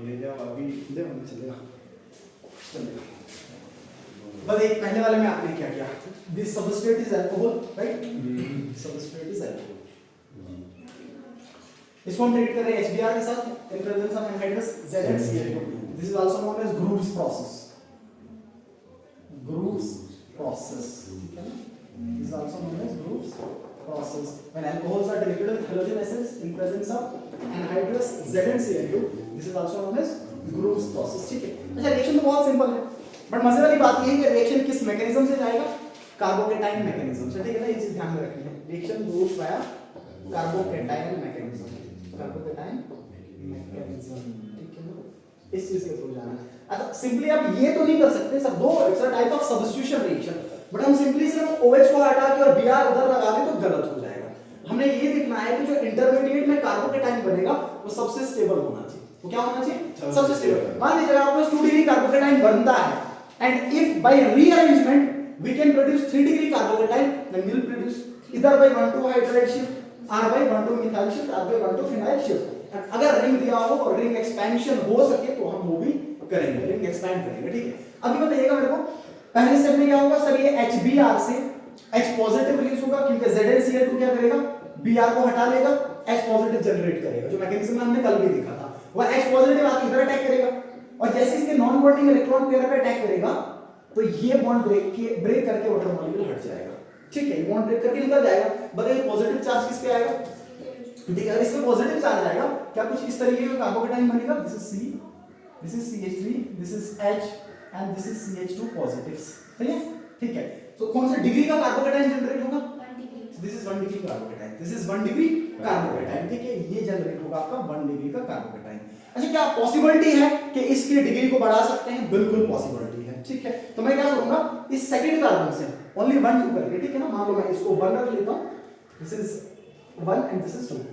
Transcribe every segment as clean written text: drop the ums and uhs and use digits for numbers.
ले जाओ अभी दे हमें चलेगा चलेगा। बस एक पहले वाले में आपने क्या किया, this substrate is alcohol right, substrate is alcohol, इसको हम ट्रीट कर रहे हैं HBr के साथ in presence of anhydrous ZnCl2। This is also known as Groove's process, Groove's process, ठीक है ना, this is also known as Groove's process when alcohols are treated with halogen essence in presence of anhydrous ZnCl2, this is also known as Groves process, ठीक है। अच्छा reaction तो बहुत simple है, but मजे वाली बात ये है कि रिएक्शन किस मैकेनिज्म से जाएगा, कार्बोकेटाइन मैकेनिज्म से, ठीक है ना, ये चीज ध्यान में रखनी है, reaction goes via carbocation mechanism, carbocation mechanism, ठीक है ना, इस चीज के थ्रू जाना है। अच्छा सिंपली आप ये तो नहीं कर सकते सब, दो it's a type of substitution reaction, but हम सिंपली सिर्फ OH को हटा के और Br उधर लगा दें तो गलत हो जाएगा। हमने ये देखना है कि जो इंटरमीडिएट में कार्बोकेटाइन बनेगा वो सबसे स्टेबल होना चाहिए, वो क्या होना चाहिए, सबसे स्टेबल। मान लीजिए आपके पास 2 डिग्री कार्बोकेटाइन बनता है and if by rearrangement we can produce 3 degree carbocation, then we will produce either by 1,2 hydride shift, R by 1,2 methyl shift, R by 1,2 phenyl shift. अगर रिंग दिया हो और रिंग एक्सपेंशन हो सके तो हम वो भी करेंगे, रिंग एक्सपेंड करेंगे, ठीक है। अभी बताइएगा मेरे को पहले स्टेप में क्या होगा सर, ये HBr से H पॉजिटिव रिलीज होगा क्योंकि ZnCl2 क्या करेगा, Br को हटा लेगा, H पॉजिटिव जनरेट करेगा, जो मैकेनिज्म हमने कल भी देखा था, वह H पॉजिटिव आके इधर अटैक करेगा और जैसे इसके नॉन बॉन्डिंग इलेक्ट्रॉन पेयर पे अटैक करेगा तो ये बॉन्ड ब्रेक करके वाटर मॉलिक्यूल हट जाएगा, ठीक है, ये बॉन्ड ब्रेक करके निकल जाएगा। बताइए पॉजिटिव चार्ज किस पे आएगा, ठीक है, अगर इस पे पॉजिटिव चार्ज आएगा क्या कुछ इस तरीके का कार्बोकेटाइन बनेगा, this is C, this is CH3, this is H and this is CH2 positives, सही है, ठीक है। तो कौन सा डिग्री का कार्बोकेटाइन जनरेट होगा, 1 degree, this is 1 degree carbocation, this is 1 degree carbocation, ठीक है, ये जनरेट होगा आपका 1 डिग्री का कार्बोकेटाइन। अच्छा क्या पॉसिबिलिटी है कि इसकी डिग्री को बढ़ा सकते हैं, बिल्कुल पॉसिबिलिटी है, ठीक है। तो मैं क्या करूंगा इस सेकंड कार्बन से ओनली 1 2 करके, ठीक है ना, मान लो मैं इसको 1 रख लेता हूं, this is 1 and this is 2,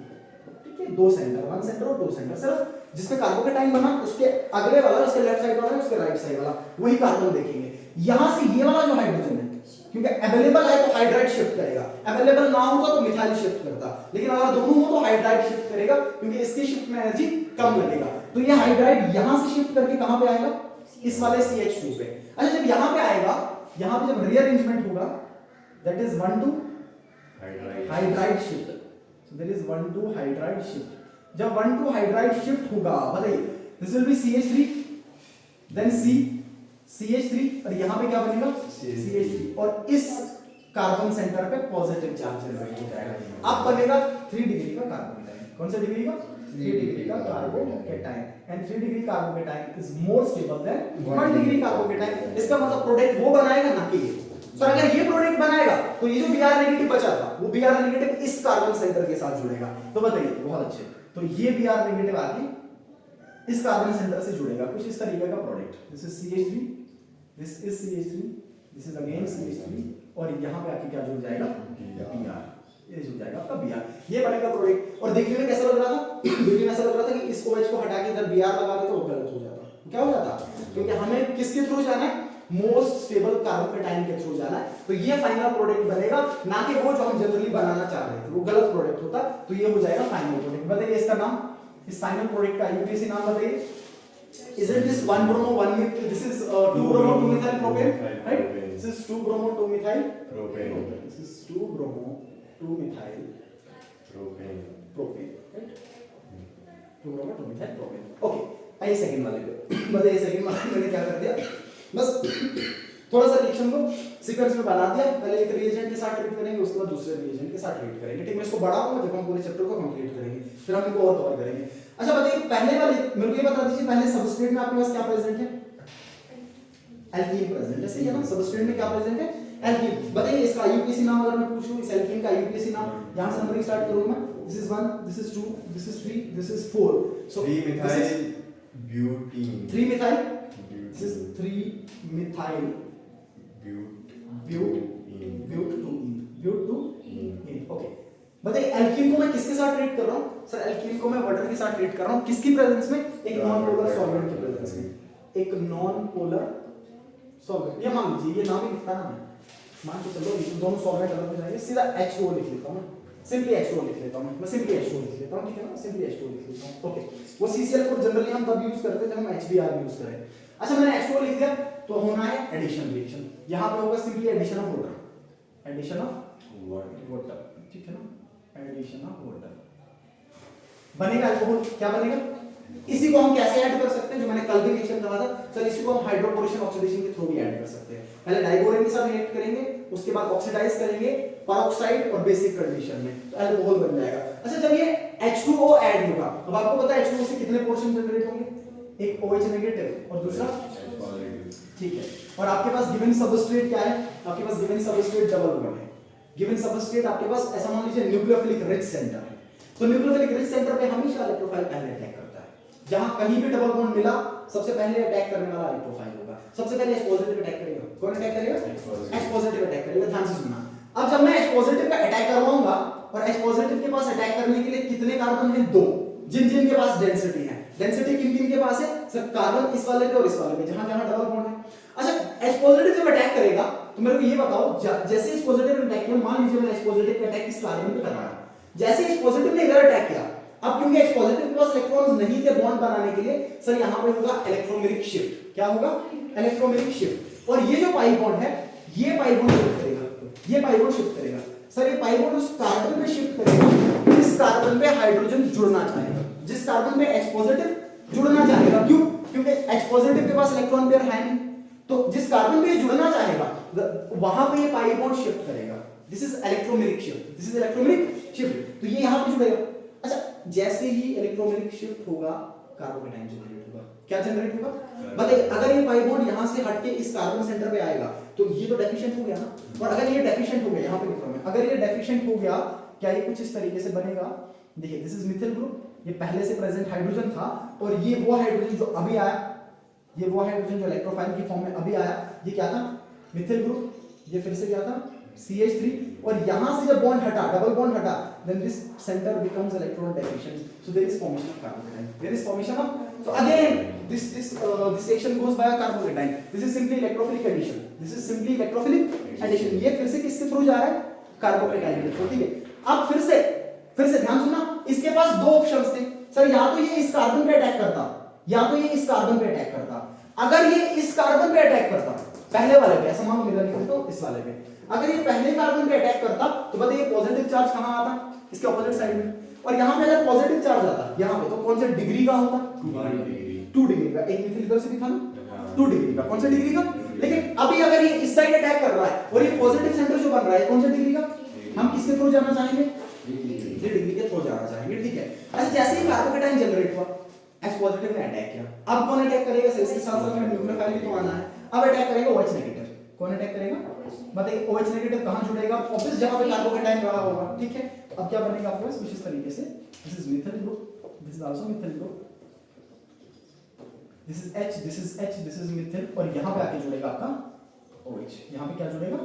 ठीक है, दो सेंटर, 1 सेंटर और 2 सेंटर, सिर्फ जिसमें कार्बोकेटाइन बना उसके अगले वाला, उसके लेफ्ट साइड वाला, उसके राइट साइड वाला, वही कार्बन देखेंगे। यहां से ये वाला जो हाइड्रोजन है क्योंकि अवेलेबल है तो हाइड्राइड शिफ्ट करेगा, अवेलेबल ना होगा तो मिथाइल शिफ्ट करता, लेकिन अगर दोनों हो तो हाइड्राइड शिफ्ट करेगा क्योंकि इसकी शिफ्ट में एनर्जी कम लगेगा। तो ये हाइड्राइड यहां से शिफ्ट करके कहां पे आएगा, इस वाले CH2 पे। अच्छा जब यहां पे आएगा, यहां पे जब रीअरेंजमेंट होगा that is 1 2 hydride shift, so there is 1 2 hydride shift. जब 1 2 हाइड्राइड शिफ्ट होगा बताइए this will be CH3 then CH3 और यहां पे क्या बनेगा CH3 और इस कार्बन सेंटर पे पॉजिटिव चार्ज जनरेट हो जाएगा। अब बनेगा 3 डिग्री का कार्बोकेटाइन, कौन सा डिग्री का, 3 डिग्री का carbocation, and 3 degree carbocation is more stable then 1 degree carbocation. इसका मतलब प्रोडक्ट वो बनाएगा ना कि ये, तो अगर ये प्रोडक्ट बनाएगा तो ये जो Br नेगेटिव बचा था वो Br नेगेटिव इस कार्बन सेंटर के साथ जुड़ेगा। तो बताइए बहुत अच्छे, तो ये Br नेगेटिव आके इस कार्बन सेंटर से जुड़ेगा, कुछ इस तरीके का product, this is CH3, this is CH3, this is again CH3 और यहां पे आके क्या जुड़ जाएगा Br, ये जुड़ जाएगा आपका Br, ये बनेगा प्रोडक्ट। और देखने में कैसा लग रहा था, देखने में ऐसा लग रहा था कि इस OH को हटा के इधर Br लगा दे तो वो गलत हो जाता, क्या हो जाता, क्योंकि हमें किसके थ्रू जाना है, मोस्ट स्टेबल कार्बोकेटाइन के थ्रू जाना है। तो ये फाइनल प्रोडक्ट बनेगा, ना कि वो जो हम जनरली बनाना चाह रहे थे वो गलत प्रोडक्ट होता, तो ये हो जाएगा फाइनल प्रोडक्ट। बताइए इसका नाम, इस फाइनल प्रोडक्ट का यूपीएससी नाम बताइए। Is it this 1 bromo 1 methyl, this is 2 bromo 2 methyl propane, right? This is 2 bromo 2 methyl propane, this is 2 bromo 2 methyl propane, right? 2 bromo 2 methyl propane, okay। आइए second वाले पे, बताइए सेकंड वाले मैंने क्या कर दिया, बस थोड़ा सा रिएक्शन को सीक्वेंस में बना दिया, पहले एक रिएजेंट के साथ ट्रीट करेंगे, उसके बाद दूसरे रिएजेंट के साथ ट्रीट करेंगे, ठीक है। इसको बढ़ाऊंगा जब हम पूरे चैप्टर को कंप्लीट करेंगे, फिर हम इनको और कवर करेंगे। अच्छा बताइए पहले वाले मेरे को ये बता दीजिए, पहले सबस्ट्रेट में आपके पास क्या प्रेजेंट है, एल्कीन प्रेजेंट है, सही है ना, सबस्ट्रेट में क्या प्रेजेंट है, एल्कीन। बताइए इसका आईयूपीएसी नाम अगर मैं पूछूं, इस एल्कीन का आईयूपीएसी नाम, यहां से नंबरिंग स्टार्ट करूंगा मैं, this is 1, this is 2, this is 3, this is 4, so 3 methyl butene, 3 methyl, this is 3 methyl butene, okay. बताइए एल्कीन को मैं किसके साथ ट्रीट कर रहा हूं, सर एल्कीन को मैं वाटर के साथ ट्रीट कर रहा हूं, किसकी प्रेजेंस में, एक नॉन पोलर सॉल्वेंट की प्रेजेंस में, एक नॉन पोलर सॉल्वेंट, ये मान लीजिए ये नाम ही लिखता ना मैं, मान के चलो दोनों सॉल्वेंट अलग हो जाएंगे, सीधा H2O लिख लेता हूं, सिंपली H2O लिख लेता हूं मैं सिंपली H2O लिख लेता हूं, ठीक है ना, सिंपली H2O लिख लेता हूं। ओके, वो CCl4 जनरली हम तब यूज करते हैं जब हम HBr यूज करें। अच्छा मैंने H2O लिख दिया तो होना है एडिशन रिएक्शन, यहां पे होगा simply addition of water, addition of water, ठीक है ना, एडिशन ऑफ वाटर बनेगा अल्कोहल। क्या बनेगा, इसी को हम कैसे ऐड कर सकते हैं, जो मैंने कल भी रिएक्शन कहा था सर, इसी को हम हाइड्रोपोरेशन ऑक्सीडेशन के थ्रू भी ऐड कर सकते हैं। पहले डाइबोरेन के साथ रिएक्ट करेंगे, उसके बाद ऑक्सीडाइज करेंगे पेरोक्साइड और बेसिक कंडीशन में, तो अल्कोहल बन जाएगा। अच्छा जब ये H2O ऐड होगा, अब आपको पता है H2O से कितने पोर्शन जनरेट होंगे, एक OH नेगेटिव और दूसरा, ठीक है, और आपके पास गिवन सबस्ट्रेट क्या है, आपके पास गिवन सबस्ट्रेट डबल बॉन्ड है। गिवन सबस्ट्रेट आपके पास ऐसा मान लीजिए न्यूक्लियोफिलिक रिच सेंटर है, तो न्यूक्लियोफिलिक रिच सेंटर पे हमेशा इलेक्ट्रोफाइल पहले अटैक करता है। जहां कहीं भी डबल बॉन्ड मिला सबसे पहले अटैक करने वाला इलेक्ट्रोफाइल होगा, सबसे पहले H पॉजिटिव अटैक करेगा। कौन अटैक करेगा, H पॉजिटिव अटैक करेगा। ध्यान से सुनना, अब जब मैं H पॉजिटिव का अटैक करवाऊंगा और H पॉजिटिव के पास अटैक करने के लिए कितने कार्बन हैं, 2, जिन जिन के पास डेंसिटी है, डेंसिटी किन किन के पास है सर, कार्बन इस वाले पे और इस वाले पे, जहां जहां डबल बॉन्ड है। अच्छा H पॉजिटिव जब अटैक करेगा तो मेरे को ये बताओ, जैसे H पॉजिटिव ने अटैक किया, मान लीजिए मैंने H पॉजिटिव का अटैक इस कार्बन पे करवाया, जैसे H पॉजिटिव ने इधर अटैक किया, अब क्योंकि H पॉजिटिव के पास इलेक्ट्रॉन्स नहीं थे बॉन्ड बनाने के लिए, सर यहां पे होगा इलेक्ट्रोमेरिक शिफ्ट। क्या होगा, इलेक्ट्रोमेरिक शिफ्ट, और ये जो पाई बॉन्ड है ये पाई बॉन्ड शिफ्ट करेगा, ये पाई बॉन्ड शिफ्ट करेगा सर, ये पाई बॉन्ड उस कार्बन पे शिफ्ट करेगा जिस कार्बन पे हाइड्रोजन जुड़ना चाहेगा, जिस कार्बन पे H पॉजिटिव जुड़ना चाहेगा। क्यों, क्योंकि H पॉजिटिव के पास इलेक्ट्रॉन पेयर है नहीं, तो जिस कार्बन पे जुड़ना चाहेगा वहां पे ये पाई बॉन्ड शिफ्ट करेगा। This is electromeric shift, this is electromeric shift, तो ये यहां पे जुड़ेगा। अच्छा जैसे ही इलेक्ट्रोमेरिक शिफ्ट होगा कार्बोकेटाइन जनरेट होगा। क्या जनरेट होगा, बताइए, अगर ये पाई बॉन्ड यहां से हटके इस कार्बन सेंटर पे आएगा तो ये तो डेफिशिएंट हो गया ना, और अगर ये डेफिशिएंट हो गया, यहां पे लिख रहा हूं मैं, अगर ये डेफिशिएंट हो गया क्या ये कुछ इस तरीके से बनेगा। देखिए दिस इज मिथाइल ग्रुप, ये पहले से प्रेजेंट हाइड्रोजन था, और ये वो हाइड्रोजन जो अभी आया, ये वो हाइड्रोजन जो इलेक्ट्रोफाइल की फॉर्म में अभी आया, ये क्या था, मिथाइल ग्रुप, ये फिर से क्या था, CH3, और यहां से जब बॉन्ड हटा, डबल बॉन्ड हटा, then this center becomes electron deficient, so there is formation of carbocation, there is formation of, so again this reaction goes by a carbocation, this is simply electrophilic addition, this is simply electrophilic addition, ये फिर से किसके through जा रहा है, carbocation के through, ठीक है। अब फिर से ध्यान सुनना, इसके पास दो ऑप्शंस थे सर, या तो ये इस कार्बन पे अटैक करता, या तो ये इस कार्बन पे अटैक करता। अगर ये इस कार्बन पे अटैक करता, पहले वाले पे, ऐसा मान लो मेरा लिखो तो इस वाले पे, अगर ये पहले कार्बन पे अटैक करता तो बताइए पॉजिटिव चार्ज कहां आता, इसके ऑपोजिट साइड में, और यहां पे अगर पॉजिटिव चार्ज आता यहां पे, तो कौन से डिग्री का होता, 2 डिग्री का। एक मिथाइल इधर से भी था ना 2 डिग्री का, कौन से डिग्री का। लेकिन अभी अगर ये इस साइड अटैक कर रहा है और ये पॉजिटिव सेंटर जो बन रहा है कौन से डिग्री का, हम किसके थ्रू जाना चाहेंगे, ये डिग्री के थ्रू जाना चाहेंगे, ठीक है। अच्छा जैसे ही कार्बोकेटाइन जनरेट हुआ, H पॉजिटिव ने अटैक किया, अब कौन अटैक करेगा सर, इसके साथ साथ में न्यूक्लियोफाइल भी तो आना है, अब अटैक करेगा OH नेगेटिव। कौन अटैक करेगा, बताइए OH नेगेटिव कहां जुड़ेगा, ऑब्वियस जहां पे कार्बोकेटाइन रहा होगा, ठीक है। अब क्या बनेगा आपको कुछ इस तरीके से, this is methyl group, this is also methyl group, this is H, this is H, this is methyl, और यहां पे आके जुड़ेगा आपका OH, यहां पे क्या जुड़ेगा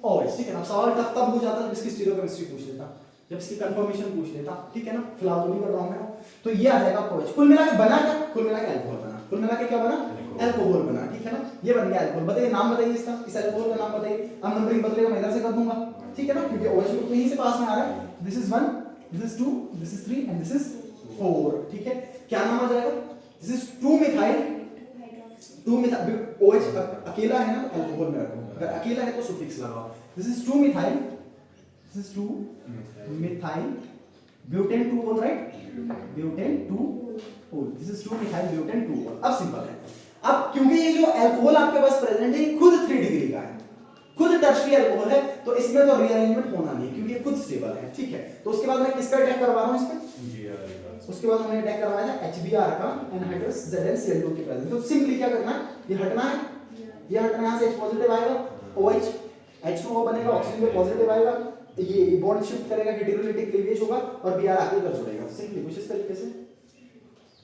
OH, ठीक है ना। सवाल टफ तब हो जाता है इसकी स्टीरियोकेमिस्ट्री पूछ लेता, जब इसकी कंफर्मेशन पूछ लेता, ठीक है ना, फिलहाल तो नहीं कर रहा हूं मैं। तो ये आ जाएगा आपका OH, कुल मिला के बना क्या, कुल मिला के अल्कोहल बना, कुल मिला के क्या बना, अल्कोहल बना, ठीक है ना, ये बन गया अल्कोहल। बताइए नाम बताइए इसका, इस अल्कोहल का नाम बताइए। अब नंबरिंग बदलेगा, मैं इधर से कर दूंगा, ठीक है ना, क्योंकि OH ग्रुप यहीं से पास में आ रहा है। This is 1, this is 2, this is 3 and this is 4, ठीक है। क्या नाम आ जाएगा, this is 2 methyl, 2 methyl, OH अकेला है ना तो अल्कोहल में रखो, अगर अकेला है तो सुफिक्स लगाओ। This is 2 methyl, this is 2 methyl butane 2 right, butane 2 ओल, दिस इज 2 मिथाइल ब्यूटेन 2 ओल। अब सिंपल है, अब क्योंकि ये जो अल्कोहल आपके पास प्रेजेंट है ये खुद 3 डिग्री का है, खुद टर्शियरी अल्कोहल है, तो इसमें तो रीअरेंजमेंट होना नहीं क्योंकि ये खुद स्टेबल है, ठीक है। तो उसके बाद मैं किसका अटैक करवा रहा हूं इस पे, उसके बाद हमने अटैक करवाया था HBr का एनहाइड्रस ZnCl2 के प्रेजेंट। तो सिंपली क्या करना है, ये हटना है, ये हटना, यहां से H पॉजिटिव आएगा, OH H2O बनेगा, ऑक्सीजन पे पॉजिटिव आएगा, ये बॉन्ड शिफ्ट करेगा, हेटेरोलिटिक क्लीवेज होगा और Br आके इधर जुड़ेगा। सिंपली कुछ इस तरीके से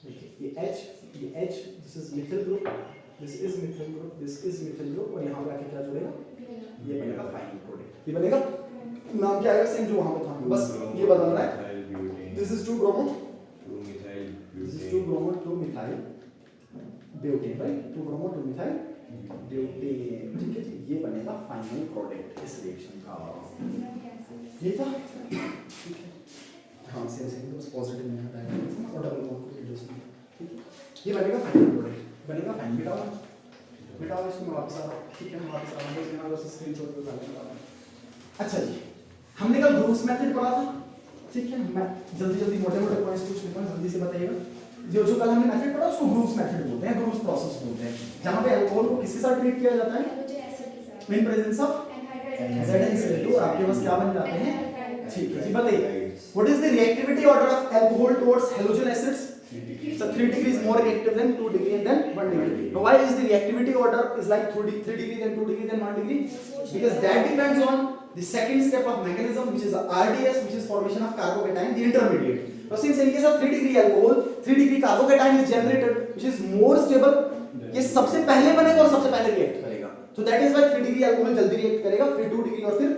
देखिए, ये H, this is methyl group, this is methyl group, this is methyl group, और यहां पे आके क्या जुड़ेगा, ये बनेगा फाइनल प्रोडक्ट, ये बनेगा, नाम क्या आएगा सेम जो वहां पे था, बस ये बदल रहा है। This is 2 bromo, 2 methyl, this is 2 bromo 2 methyl butane, right, 2 bromo 2 methyl butane, ठीक है जी। ये बनेगा फाइनल प्रोडक्ट इस रिएक्शन का। ये था ठीक है। हाँ सेम बस पॉजिटिव में हटाएगा और डबल बॉन्ड को रिड्यूस में, ठीक है। ये बनेगा फाइनल प्रोडक्ट, बनेगा फाइनल। बेटा इसको मैं वापस आ रहा हूँ, ठीक है। मैं वापस आ रहा हूँ, यहाँ बस स्क्रीनशॉट पे डालने वाला हूँ। अच्छा जी, हमने कल ग्रुप्स मेथड पढ़ा था, ठीक है। मैं जल्दी मोटे पॉइंट्स पूछ लेता हूँ, जल्दी से बताइएगा। जो कल हमने मेथड पढ़ा उसको ग्रुप्स मेथड बोलते हैं, ग्रुप्स प्रोसेस बोलते हैं, जहाँ पे अल्कोहल को किसके साथ ट्रीट किया जाता है, इन प्रेजेंस ऑफ ZnCl2, और आपके पास क्या बन जाते हैं, ठीक है जी। बताइए what is the reactivity order of alcohol towards halogen acids? So 3 degree is more reactive than 2 degree than 1 degree. Now why is the reactivity order is like 3 degree than 2 degree than 1 degree? Because that depends on the second step of mechanism, which is the RDS, which is formation of carbocation, the intermediate. Now since in case of 3 degree alcohol, 3 degree carbocation is generated, which is more stable. ये सबसे पहले बनेगा और सबसे पहले react करेगा, so that is why 3 degree alcohol जल्दी react करेगा, फिर 2 degree और फिर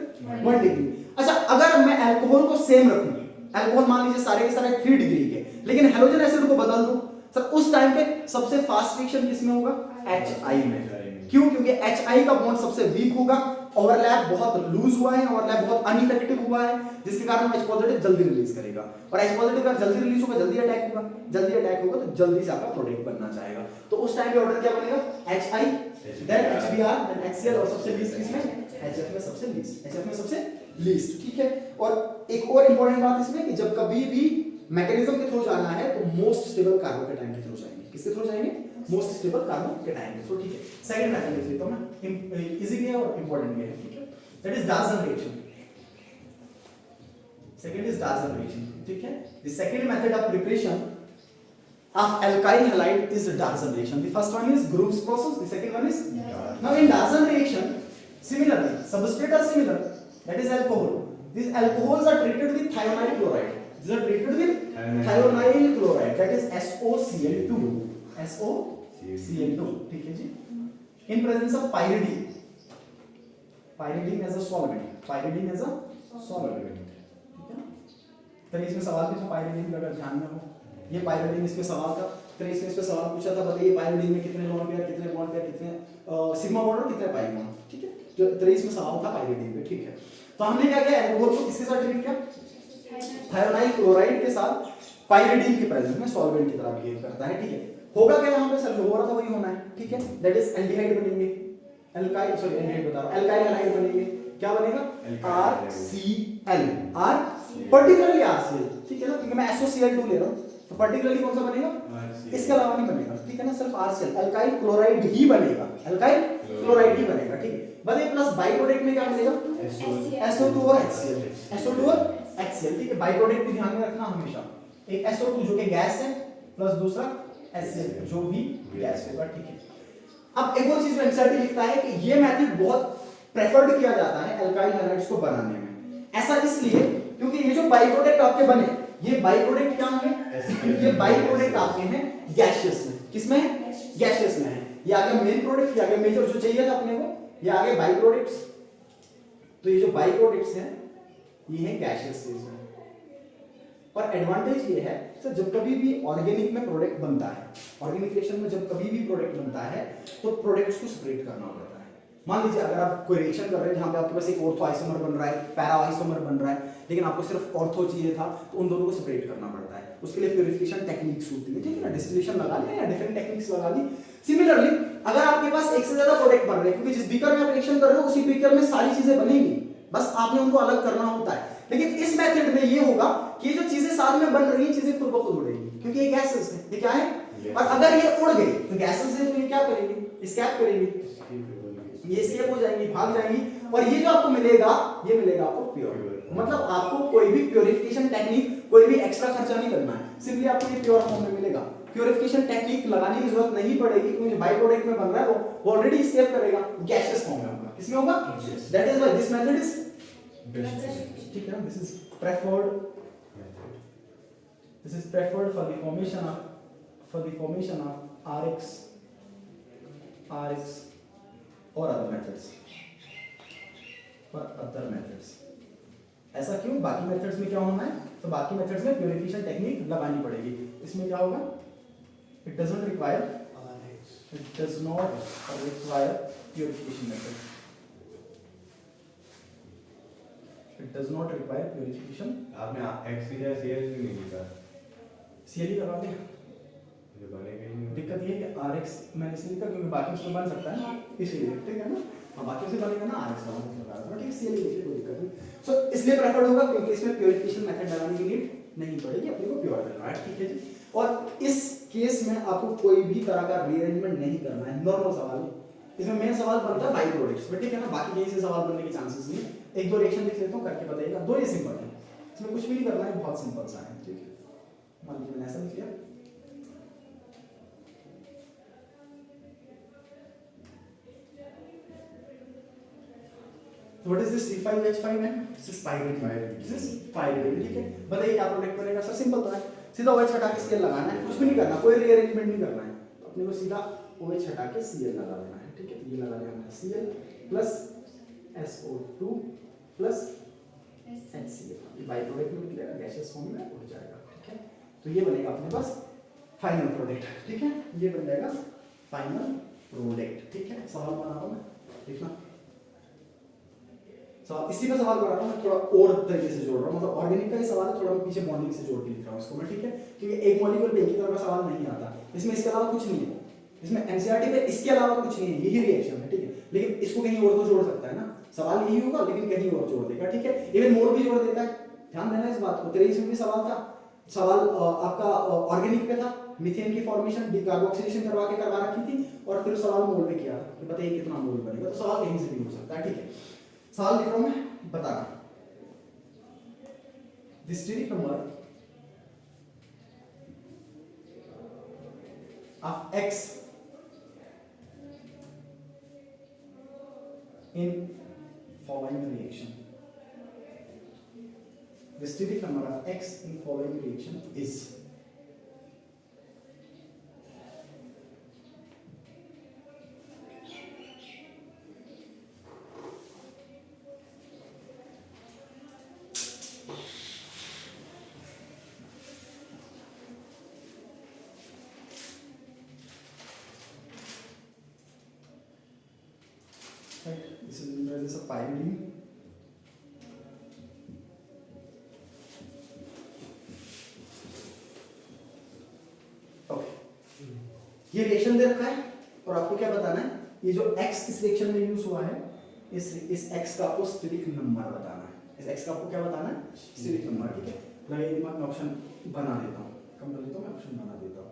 1 degree. अच्छा, अगर मैं अल्कोहल को सेम रखूं, अल्कोहल मान लीजिए सारे के सारे 3 डिग्री के, लेकिन हैलोजन एसिड को बदल दूं, सर उस टाइम पे सबसे फास्ट रिएक्शन किसमें होगा, HI में। क्यों? क्योंकि HI का बॉन्ड सबसे वीक होगा, ओवरलैप बहुत लूज हुआ है, ओवरलैप बहुत अनइफेक्टिव हुआ है, जिसके कारण H पॉजिटिव जल्दी रिलीज करेगा, और H पॉजिटिव का जल्दी रिलीज होगा, जल्दी अटैक होगा, जल्दी अटैक होगा तो जल्दी से आपका प्रोडक्ट बनना चाहेगा। तो उस टाइम पे ऑर्डर क्या बनेगा, HI then HBr then HCl, और सबसे लीस्ट किसमें, HF में सबसे लीस्ट, HF में सबसे लीस्ट, ठीक है। और एक और इंपॉर्टेंट बात इसमें कि जब कभी भी मैकेनिज्म के थ्रू जाना है तो मोस्ट स्टेबल कार्बोकेटाइन के थ्रू जाएंगे। किसके थ्रू जाएंगे, मोस्ट स्टेबल कार्बोकेटाइन के थ्रू, ठीक है। सेकंड मेथड लिख लेता हूं मैं, इजी भी है और इंपॉर्टेंट भी है, ठीक है। That is Dalton reaction, second is Dalton reaction, ठीक है। The second method of preparation of alkyl halide is Darson reaction. The first one is Groves process, the second one is now in Darson reaction. Similarly, substrate are similar, that is alcohol. These alcohols are treated with thionyl chloride. These are treated with thionyl chloride, that is SOCl2. SOCl2, ठीक है जी। In presence of pyridine, pyridine as a solvent, pyridine as a solvent, ठीक है। तो इसमें सवाल पूछा pyridine का, अगर ध्यान में हो ये पाइरिडीन इसमें सवाल था, तो इसमें इस पे सवाल पूछा था, बताइए पाइरिडीन में कितने लोन पेयर, कितने बॉन्ड पेयर, कितने सिग्मा बॉन्ड और कितने पाई बॉन्ड, ठीक है। तो 23 में सवाल था पाइरिडीन पे, ठीक है। तो हमने क्या किया, अल्कोहल को किसके साथ ट्रीट किया, थायोनाइल क्लोराइड के साथ, पाइरिडीन के प्रेजेंस में सॉल्वेंट की तरह बिहेव करता है, ठीक है। होगा क्या यहाँ पे, सर जो हो रहा था वही होना है, ठीक है। दैट इज एल्डिहाइड बनेंगे, एल्काइल सॉरी एल्डिहाइड बता रहा हूं, एल्काइल हैलाइड बनेंगे, क्या बनेगा, RCl, R पर्टिकुलरली RCl, ठीक है ना, क्योंकि मैं SOCl2 ले रहा हूं, तो पर्टिकुलरली कौन सा बनेगा, इसके अलावा नहीं बनेगा, ठीक है ना, सिर्फ RCl, अल्काइल क्लोराइड ही बनेगा, अल्काइल क्लोराइड ही बनेगा, ठीक है। बताइए प्लस बाई प्रोडक्ट में क्या मिलेगा, SO2 और HCl, SO2 और HCl, ठीक है। बाई प्रोडक्ट भी ध्यान में रखना हमेशा, एक SO2 जो कि गैस है, प्लस दूसरा HCl जो भी गैस होगा, ठीक है। अब एक और चीज एनसीईआरटी लिखता है कि ये मेथड बहुत प्रेफर्ड किया जाता है अल्काइल हैलाइड्स को बनाने में। ऐसा इसलिए क्योंकि ये जो बाई प्रोडक्ट आपके बने, ये बाई प्रोडक्ट क्या होंगे, ये बाई प्रोडक्ट आपके हैं गैसियस में, किसमें है, गैसियस में है। ये आ गया मेन प्रोडक्ट, ये आ गया मेजर जो चाहिए था अपने को, ये आ गए बाई प्रोडक्ट्स। तो ये जो बाई प्रोडक्ट्स हैं ये है गैसियस फेज में। और एडवांटेज ये है सर, जब कभी भी ऑर्गेनिक में प्रोडक्ट बनता है, ऑर्गेनिक रिएक्शन में जब कभी भी प्रोडक्ट बनता है तो प्रोडक्ट्स को सेपरेट करना पड़ता है। मान लीजिए अगर आप कोई रिएक्शन कर रहे हैं जहां पे आपके पास एक ऑर्थो आइसोमर बन रहा है, पैरा आइसोमर बन रहा है, लेकिन आपको सिर्फ ऑर्थो चाहिए था, तो उन दोनों को सेपरेट करना पड़ता है। उसके लिए प्यूरिफिकेशन टेक्निक्स होती है, ठीक है ना, डिस्टिलेशन लगा लिया या डिफरेंट टेक्निक्स लगा ली। सिमिलरली अगर आपके पास एक से ज्यादा प्रोडक्ट बन रहे हैं, क्योंकि जिस बीकर में आप रिएक्शन कर रहे हो उसी बीकर में सारी चीजें बनेंगी, बस आपने उनको अलग करना होता है। लेकिन इस मेथड में ये होगा कि ये जो चीजें साथ में बन रही हैं, चीजें खुद ब खुद उड़ेंगी, क्योंकि ये गैसेस है। ये क्या है, और अगर ये उड़ गई तो गैसेस है, तो ये क्या करेंगी, एस्केप करेंगी, ये एस्केप हो जाएंगी, भाग जाएंगी, और ये जो आपको मिलेगा ये मिलेगा आपको प्योर। मतलब आपको कोई भी प्योरिफिकेशन टेक्निक, कोई भी एक्स्ट्रा खर्चा नहीं करना है, सिंपली आपको ये प्योर फॉर्म में मिलेगा। प्योरिफिकेशन टेक्निक लगाने की जरूरत नहीं पड़ेगी, क्योंकि बाई प्रोडक्ट में बन रहा है वो ऑलरेडी एस्केप करेगा, गैसियस फॉर्म में होगा। किसमें होगा, that is why this method is, ठीक है, this is preferred, this is preferred for the formation of RX or other methods, ऐसा क्यों, बाकी मेथड्स में क्या होना है, तो बाकी मेथड्स में प्यूरिफिकेशन टेक्निक लगानी पड़ेगी। इसमें क्या होगा, it does not require purification method, it it does not require purification. आपने एक्स की जगह सीएल भी नहीं लिखा, सीएल लगा दिया, जो बनेगा ही नहीं। दिक्कत ये है कि आरएक्स मैंने इसलिए लिखा क्योंकि बाकी उसमें बन सकता है ना, इसलिए ठीक है ना, और बाकी से बनेगा ना आरएक्स का मतलब लगा रहा ठीक है, सीएल लिखिए कोई दिक्कत नहीं। सो इसलिए प्रेफर्ड होगा क्योंकि इसमें प्यूरिफिकेशन मेथड लगाने की नीड नहीं पड़ेगी, अपने को प्योर करना है, ठीक है जी। और इस केस में आपको कोई भी तरह का रीअरेंजमेंट नहीं करना है, नॉर्मल सवाल है। इसमें मेन सवाल बनता है बाई प्रोडक्ट्स में, ठीक है ना, बाकी कहीं से सवाल बनने के चांसेस नहीं। एक दो रिएक्शन लिख लेता हूं, करके बताइएगा, दो ये सिंपल है, इसमें कुछ भी नहीं करना है, बहुत सिंपल सा है, ठीक है। मान लीजिए मैंने ऐसा लिख लिया, तो what is this C5H5N, this is pyridine, this is pyridine, ठीक है। बताइए क्या प्रोडक्ट बनेगा सर, सिंपल तो है, सीधा OH हटा के Cl लगाना है, कुछ भी नहीं करना, कोई रीअरेंजमेंट नहीं करना है, तो अपने को सीधा OH हटा के Cl लगा देना है, ठीक है। ये लगा दिया हमने Cl plus SO2 plus HCl, ये बाई प्रोडक्ट में निकलेगा, गैसियस फॉर्म में उड़ जाएगा, ठीक है। तो ये बनेगा अपने पास फाइनल प्रोडक्ट, ठीक है, ये बन जाएगा फाइनल प्रोडक्ट, ठीक है। सवाल बना रहा हूं मैं, देखना सवाल, इसी का सवाल बना रहा हूं मैं, थोड़ा और तरीके से जोड़ रहा हूं, मतलब ऑर्गेनिक का ही सवाल है, थोड़ा मैं पीछे बॉन्डिंग से जोड़ के लिख रहा हूं इसको मैं, ठीक है, क्योंकि एक मॉलिक्यूल पे एक ही तरह का सवाल नहीं आता, इसमें इसके अलावा कुछ नहीं है, इसमें एनसीईआरटी पे इसके अलावा कुछ नहीं है, यही रिएक्शन है, ठीक है। लेकिन इसको कहीं और तो जोड़ सकता है ना, सवाल यही होगा लेकिन कहीं और जोड़ देगा, ठीक है। इवन मोड भी जोड़ देता है, ध्यान देना इस बात को। 23 में भी सवाल था, सवाल आपका ऑर्गेनिक पे था, मीथेन की फॉर्मेशन डिकार्बोक्सिलेशन करवा रखी थी, और फिर सवाल मोल में किया था कि बताइए कितना मोल बनेगा, तो सवाल कहीं से भी हो सकता है, ठीक है। सवाल लिख रहा हूं मैं, बताना the steric number of X in following reaction, the steric number of X in following reaction is, right, this is in presence of pyridine, okay. ये रिएक्शन दे रखा है और आपको क्या बताना है, ये जो x इस रिएक्शन में यूज हुआ है, इस x का आपको स्टेरिक नंबर बताना है, इस x का आपको क्या बताना है, स्टेरिक नंबर, ठीक है। लगे दिमाग में ऑप्शन बना देता हूँ, कम कर देता हूँ मैं, ऑप्शन बना देता हूँ,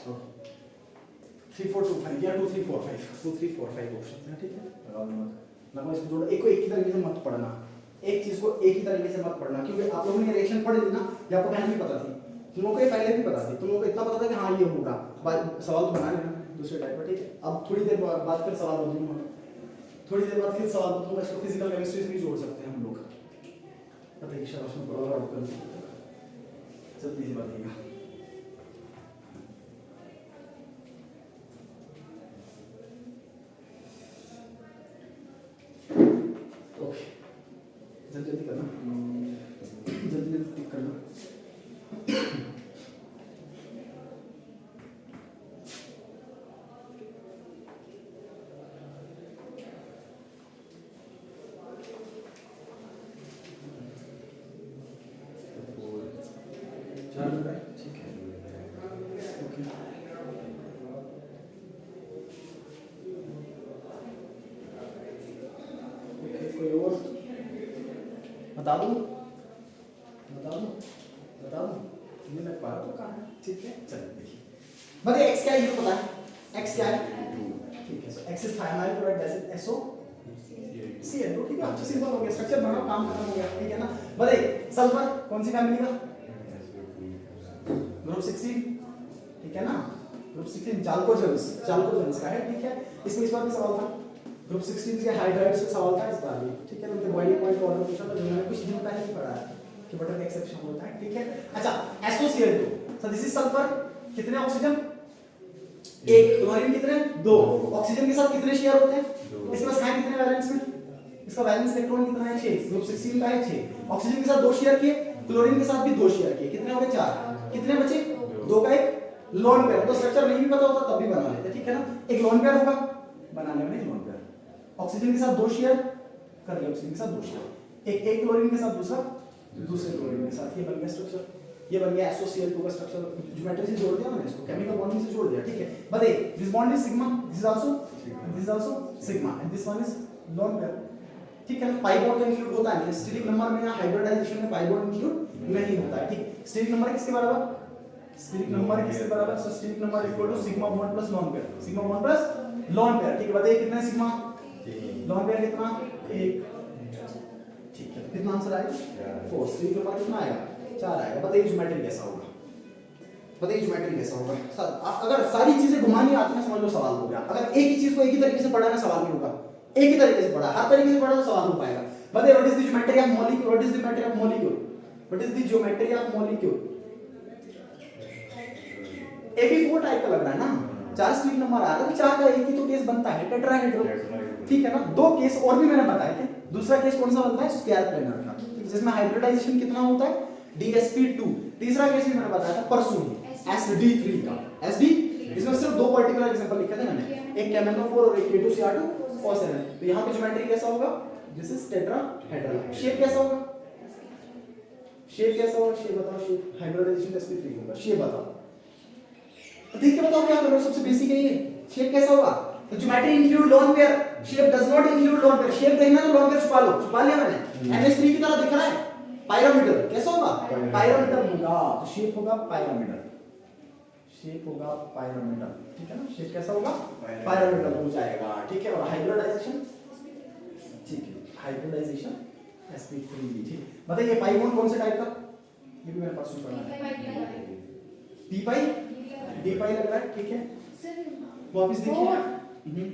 ओके। 3 4 2 5 या 2 3 4 5 2 3 4 5 ऑप्शन है, ठीक है। लगाओ दिमाग, लगाओ इसको जोड़ो, एक को एक ही तरीके से मत पढ़ना, एक चीज को एक ही तरीके से मत पढ़ना, क्योंकि आप लोगों ने रिएक्शन पढ़ ली ना, ये आपको पहले भी पता थी, तुम लोगों को ये पहले भी पता थी, तुम लोगों को इतना पता था कि हाँ ये होगा, सवाल तो बना लेना दूसरे टाइप का, ठीक है। अब थोड़ी देर बाद फिर सवाल बदलूंगा, थोड़ी देर बाद फिर सवाल बदलूंगा, इसको फिजिकल केमिस्ट्री से भी जोड़ सकते हैं हम लोग, बताइए शाबाश में बड़ा आउट कर जल्दी से बताइएगा। ओके, जल्दी करना, जल्दी करना। ठीक है, ओके। कोई और बता दूं, ये मैं पढ़ा तो कहाँ है, ठीक है। चलिए देखिए, बताइए x क्या है, ये पता है x क्या है, ठीक है। So x is final product as SO Cl2, ठीक है। अच्छा सिंपल हो गया, स्ट्रक्चर बना, काम खत्म हो गया, ठीक है ना। बताइए सल्फर कौन सी फैमिली का, ग्रुप 16, ठीक है ना, ग्रुप 16 चाल्कोजेंस का है, ठीक है। इसमें इस बार भी सवाल था, ग्रुप 16 के हाइड्राइड से सवाल था इस बार भी, ठीक है। उनके बॉइलिंग पॉइंट का ऑर्डर पूछा था, जिन्होंने कुछ दिन पहले ही पढ़ा है कि बटर का एक्सेप्शन होता है, ठीक है। अच्छा SOCl2, so this is sulphur, कितने ऑक्सीजन, एक, क्लोरीन कितने, दो, ऑक्सीजन के साथ कितने शेयर होते हैं, इसके पास है कितने वैलेंस में, इसका वैलेंस इलेक्ट्रॉन कितना है 6, ग्रुप 16 का है 6। ऑक्सीजन के साथ 2 शेयर किए, क्लोरीन के साथ भी 2 शेयर किए, कितने हो गए 4, कितने बचे 2 का एक लोन पेयर। तो स्ट्रक्चर नहीं भी पता होता तब भी बना लेते, ठीक है ना। एक लोन पेयर होगा, बनाने में लोन पेयर। ऑक्सीजन के साथ 2 शेयर कर लिया, ऑक्सीजन के साथ 2 शेयर, एक क्लोरीन के साथ दूसरे क्लोरीन के साथ, ये बन गया स्ट्रक्चर, ये बन गया SOCl2 का स्ट्रक्चर। ज्योमेट्री से जोड़ दिया मैंने इसको, केमिकल बॉन्डिंग से जोड़ दिया, ठीक है। But this bond is sigma, this is also sigma and this one is loan pair, ठीक है ना। पाई बॉन्ड तो इंक्लूड होता है, स्टेरिक नंबर में या हाइब्रिडाइजेशन में पाई बॉन्ड इंक्लूड नहीं होता है, ठीक। स्टेरिक नंबर किसके बराबर, स्टेरिक नंबर किसके बराबर, so steric number equal to sigma bond plus lone pair, sigma bond plus lone pair, ठीक है। बताइए कितना है सिग्मा, लोन पेयर कितना 1, ठीक है। कितना आंसर आएगा 4, स्टेरिक नंबर कितना आएगा 4 आएगा। बताइए ज्योमेट्री कैसा होगा, बताइए ज्योमेट्री कैसा होगा। सर अगर सारी चीजें घुमानी आती है समझ लो सवाल हो गया। अगर एक ही चीज को एक ही तरीके से पढ़ाना सवाल नहीं होगा, एक ही तरीके से पढ़ा, हर तरीके से पढ़ा तो सवाल हो पाएगा। बताइए what is the geometry of molecule, what is the geometry of molecule, what is the geometry of molecule. AB4 type का लग रहा है ना, 4 स्ट्रिंग नंबर आ रहा है, 4 का एक ही तो केस बनता है टेट्राहेड्रल, ठीक है ना। 2 केस और भी मैंने बताए थे। दूसरा केस कौन सा बनता है स्क्वायर प्लेनर का, जिसमें हाइब्रिडाइजेशन कितना होता है DsP2। तीसरा केस भी मैंने बताया था परसों ही SD3 का, SD इसमें सिर्फ 2 पर्टिकुलर एग्जांपल लिखे थे मैंने, एक KMnO4 और एक K2Cr2O7। तो यहां पे ज्योमेट्री कैसा होगा, दिस इज टेट्राहेड्रल। शेप कैसा होगा, शेप कैसा होगा, शेप बताओ, शेप हाइब्रिडाइजेशन sp3 होगा, शेप बताओ, देख के बताओ क्या कर रहे हो, सबसे बेसिक है ये। शेप कैसा होगा, तो geometry include lone pair, shape does not include lone pair. Shape देखना तो लोन पेयर छुपा लो, छुपा लिया मैंने। NH3 की तरह दिख रहा है, पायरामीटर कैसा होगा, पायरामीटर होगा, तो शेप होगा पायरामीटर, शेप होगा पायरामीटर, ठीक है ना। शेप कैसा होगा पायरामीटर हो जाएगा, ठीक है। और हाइब्रिडाइजेशन, ठीक है, हाइब्रिडाइजेशन sp3, ठीक है। बताइए पाई बॉन्ड कौन से टाइप का, ये भी मैंने परसों पढ़ा है, p पाई d पाई लग रहा है, ठीक है। वापस देखिए,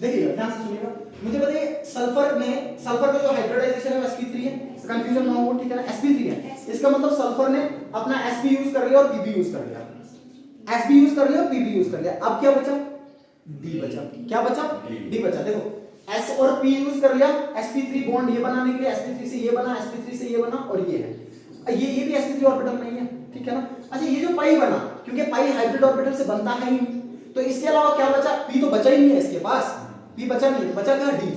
देखिएगा ध्यान से सुनिएगा। मुझे बताइए सल्फर में, सल्फर का जो हाइब्रिडाइजेशन है वो sp3 है, कंफ्यूजन ना हो, ठीक है ना। sp3 है, इसका मतलब सल्फर ने अपना sp यूज कर लिया और pb यूज कर लिया, sp यूज कर लिया और pb यूज कर लिया। अब क्या बचा, d बचा, क्या बचा d बचा। देखो s और p यूज कर लिया, sp3 बॉन्ड ये बनाने के लिए, sp3 से ये बना, sp3 से ये बना, और ये है, ये भी sp3 ऑर्बिटल नहीं है, ठीक है ना। अच्छा ये जो पाई बना, क्योंकि पाई हाइब्रिड ऑर्बिटल से बनता है ही, तो इसके अलावा क्या बचा, p तो बचा ही नहीं है इसके पास, p बचा नहीं, बचा क्या d,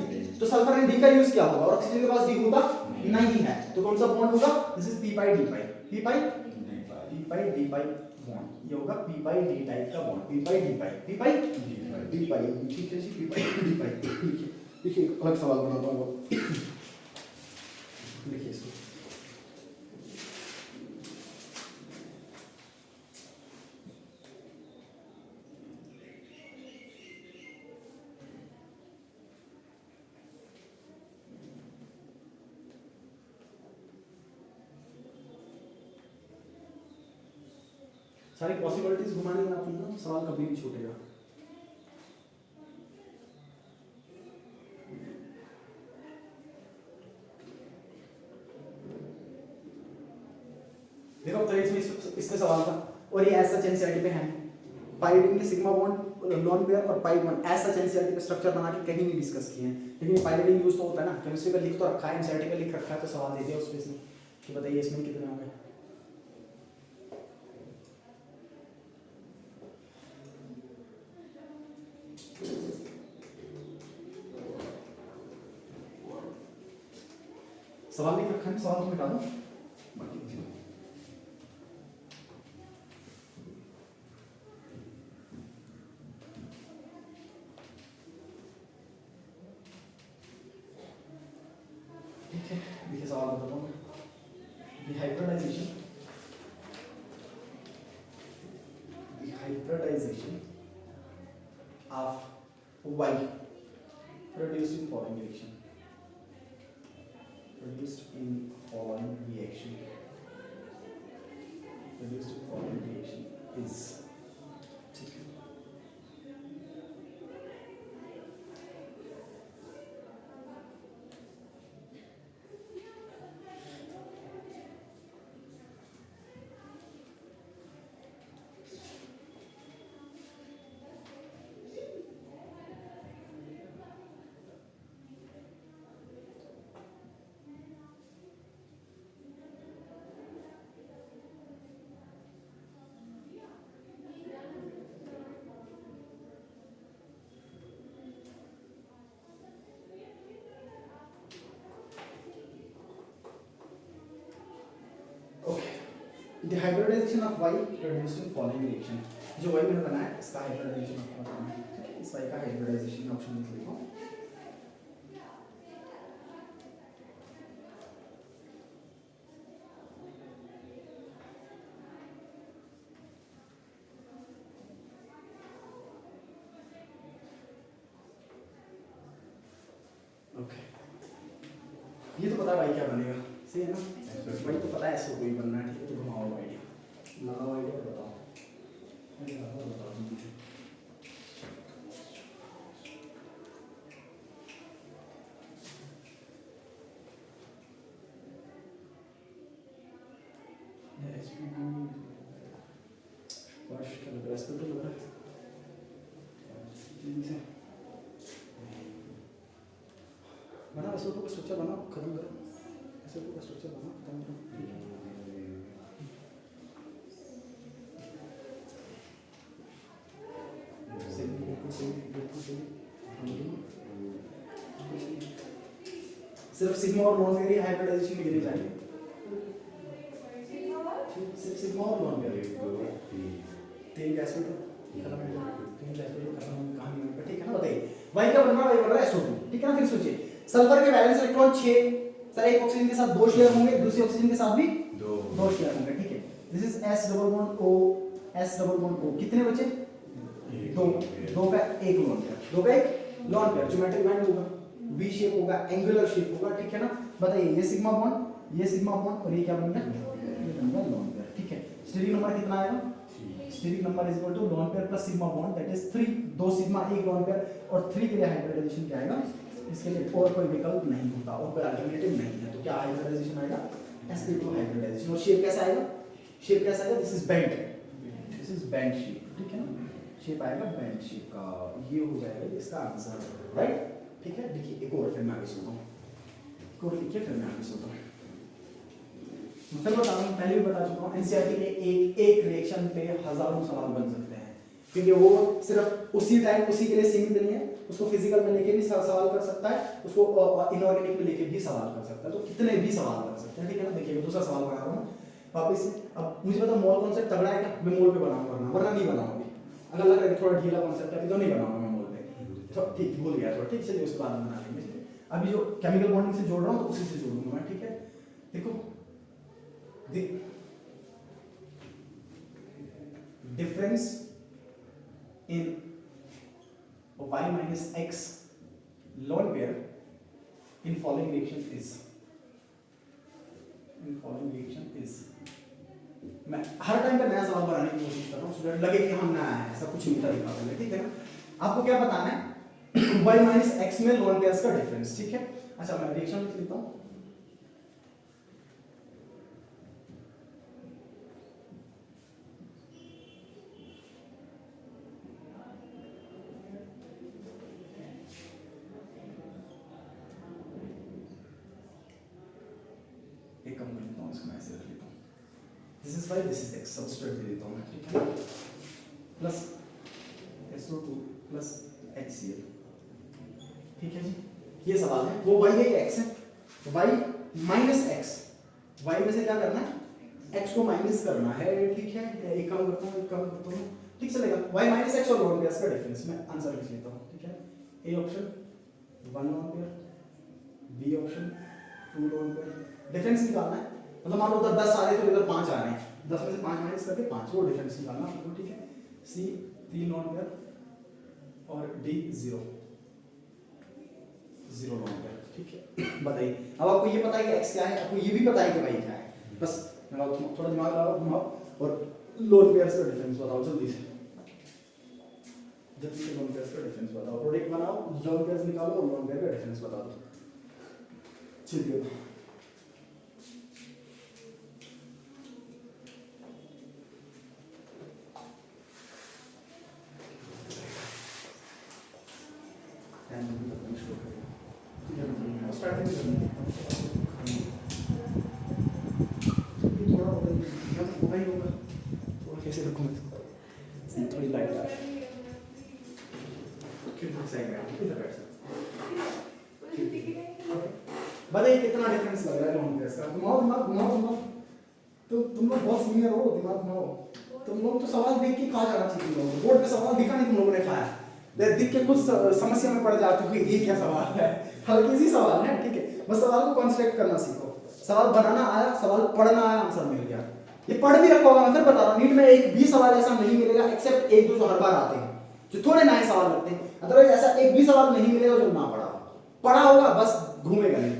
तो सल्फर ने d का यूज किया होगा और ऑक्सीजन के पास d होगा नहीं है, तो कौन सा बॉन्ड होगा, this is p pi d pi, p pi d pi bond, ये होगा p पाई d टाइप का बॉन्ड, p पाई d पाई, p पाई d पाई, ठीक है जी, p पाई d पाई। देखिए अलग सवाल बनाता हूँ, लिखिए इसको। सारी पॉसिबिलिटीज घुमानी आती है ना, सवाल कभी नहीं छूटेगा। देखो अब तो इसमें सवाल था, और ये ऐसा एनसीईआरटी पे है, पाइरिडिन के सिग्मा बॉन्ड लोन पेयर और पाई बॉन्ड ऐसा एनसीईआरटी पे स्ट्रक्चर बना के कहीं नहीं डिस्कस किए हैं, लेकिन पाइरिडिन यूज तो होता है ना, केमिस्ट्री पे लिख तो रखा है, एनसीईआरटी पे लिख रखा है, तो सवाल दे दिया उसमें से कि बताइए इसमें कितने होंगे। सवाल लिख रखा है, सवाल को मिटा दो, ठीक है। देखिए सवाल बताता हूँ, hybridization of Y produced in following reaction, produced in following reaction is, ठीक है। The hybridisation of y producing following reaction. जो y मैंने बनाया इसका हाइब्रिडाइजेशन आपको बताना है, ठीक है। इस y का हाइब्रिडाइजेशन ऑप्शन लिख लेता हूं। ओके, ये तो पता है भाई क्या बनेगा, सही है ना। भाई तो पता है ऐसे कोई बनना है, ठीक है। तो घुमाओ आइडिया, लगाओ आइडिया और बताओ, बताओ मुझे। बना ऐसे तो स्ट्रक्चर बनाओ, खत्म करो। ऐसे तो स्ट्रक्चर बनाओ, खत्म करो। सिर्फ सिग्मा और नॉन वेरी हाइब्रिडाइजेशन में गिरे जाएंगे। सिर्फ सिग्मा और नॉन वेरी तीन गैस में तो खत्म हो गया, तीन गैस में तो खत्म हो कहानी में, ठीक है ना। बताइए वाई क्या बन रहा है, वाई बन रहा है SO2, ठीक है ना। फिर सोचिए सल्फर के वैलेंस इलेक्ट्रॉन 6, सर एक ऑक्सीजन के साथ 2 शेयर होंगे, दूसरे ऑक्सीजन के साथ भी 2 शेयर होंगे, ठीक है। This is S double bond O, S double bond O, कितने बचे? 2 का एक लोन पेयर, 2 का एक लोन पेयर, ज्योमेट्रिक बैंड होगा, V शेप होगा, एंगुलर शेप होगा, ठीक है ना। बताइए ये सिग्मा बॉन्ड और ये क्या बन गया, ये बन गया लोन पेयर, ठीक है। स्टेरिक नंबर कितना आएगा? Steric number is equal to lone pair plus sigma bond, that is 3, 2 sigma एक लोन पेयर, और 3 के लिए हाइब्रिडाइजेशन क्या आएगा? इसके लिए और कोई विकल्प नहीं होता, और कोई अल्टरनेटिव नहीं है। तो क्या हाइब्रिडाइजेशन आएगा? sp2 hybridisation. और शेप कैसा आएगा? शेप कैसा आएगा? दिस इज बेंड, शेप, ठीक है ना। शेप आएगा बेंड शेप का, ये हो जाएगा इसका आंसर, राइट, ठीक है। देखिए एक और, फिर मैं आगे सोता हूँ, एक और लिखिए, फिर मैं आगे सोता हूँ। मतलब बता रहा हूँ, पहले भी बता चुका हूँ, एनसीईआरटी के एक रिएक्शन पे हजारों सवाल बन सकते हैं, क्योंकि वो सिर्फ उसी टाइम उसी के लिए सीमित नहीं है। उसको फिजिकल में लेके भी सवाल कर सकता है, उसको इनऑर्गेनिक में लेके भी सवाल कर सकता है, तो कितने भी सवाल कर सकते हैं, ठीक है ना। देखिए दूसरा सवाल बना रहा हूँ वापस से। अब मुझे पता मोल कॉन्सेप्ट तगड़ा है क्या, मैं मोल पे बनाऊंगा, वरना नहीं बनाऊंगा। अगर लग रहा है थोड़ा ढीला कॉन्सेप्ट है तो नहीं बनाऊंगा मैं मोल पे, तो ठीक भूल गया थोड़ा, ठीक, चलिए उसके बाद बना लेंगे। अभी जो केमिकल बॉन्डिंग से जोड़ रहा हूँ तो उसी से जोड़ूंगा मैं, ठीक है। देखो difference in y minus x lone pair in following reaction is मैं हर टाइम पे नया सवाल बनाने की कोशिश कर रहा हूँ, स्टूडेंट लगे कि हम नया है, ऐसा कुछ नहीं तरीका पहले, ठीक है ना। आपको क्या बताना है? y minus x में लोन पेयर्स का डिफरेंस, ठीक है। अच्छा मैं रिएक्शन लिख लेता हूँ। एक कम कर लेता हूँ, इसको मैं ऐसे रख लेता हूँ। This is Y, this is x, substrate दे देता हूँ मैं, ठीक है। प्लस SO2 प्लस HCl, ठीक है जी। ये सवाल है, वो y है ये x है, y माइनस x, y में से क्या करना है? x को माइनस करना है, ठीक है। एक काम करता हूँ, ठीक चलेगा। y माइनस x और लोन पेयर्स का डिफरेंस मैं आंसर लिख लेता हूँ, ठीक है। A option 1 lone pair, B option 2 lone pair. Difference निकालना है, मतलब मान लो उधर 10 आ रहे थे, इधर 5 आ रहे हैं, 10 में से 5 माइनस करके 5, वो डिफरेंस निकालना आपको, ठीक है। सी 3 लोन पेयर और डी 0 लोन पेयर, ठीक है। बताइए अब आपको ये पता है कि x क्या है, आपको ये भी पता है कि y क्या है, बस लगाओ थोड़ा दिमाग लगाओ, घुमाओ और लोन पेयर्स का डिफरेंस बताओ जल्दी से लोन पेयर्स का डिफरेंस बताओ, प्रोडक्ट बनाओ, लोन पेयर्स निकालो और लोन पेयर का डिफरेंस बता दो। चलिए कैसे रखूं मैं थोड़ी लाइट आ बताइए कितना डिफरेंस लग रहा है लोन पेयर्स का, घुमाओ। तो तुम लोग बहुत सीनियर हो, दिमाग घुमाओ। तुम लोग तो सवाल देख के खा जाना चाहिए। तुम लोगों को बोर्ड पे सवाल दिखा नहीं, तुम लोगों ने खाया। देख के कुछ समस्या में पड़ जाते हो कि ये क्या सवाल है, हल्की सी सवाल है, ठीक है। बस सवाल को कंस्ट्रक्ट करना सीखो। सवाल बनाना आया, सवाल पढ़ना आया, आंसर मिल गया। ये पढ़ भी रखा होगा, मैं फिर बता रहा हूँ, नीट में एक भी सवाल ऐसा नहीं मिलेगा एक्सेप्ट एक दो जो हर बार आते हैं, जो थोड़े नए सवाल लगते हैं। अदरवाइज ऐसा एक भी सवाल नहीं मिलेगा जो ना पढ़ा होगा, बस घूमेगा नहीं।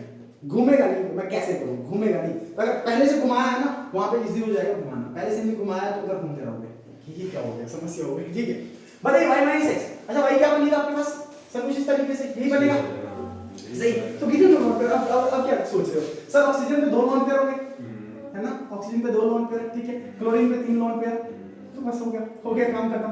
मैं कैसे करूं, घूमेगा नहीं। अगर पहले से घुमाया है ना, वहां पे इजी हो जाएगा घुमाना। पहले से नहीं घुमाया तो उधर घूमते रहोगे, ये क्या हो गया, समस्या हो गई, ठीक है। बताइए y माइनस x, अच्छा y क्या बनेगा आपके पास, सब कुछ इस तरीके से यही बनेगा, सही। तो कितने लोन पेयर, अब क्या सोच रहे हो सर, ऑक्सीजन पे 2 लोन पेयर होंगे, है ना, ऑक्सीजन पे 2 लोन पेयर, ठीक है। क्लोरीन पे 3 लोन पेयर, तो बस हो गया काम खत्म।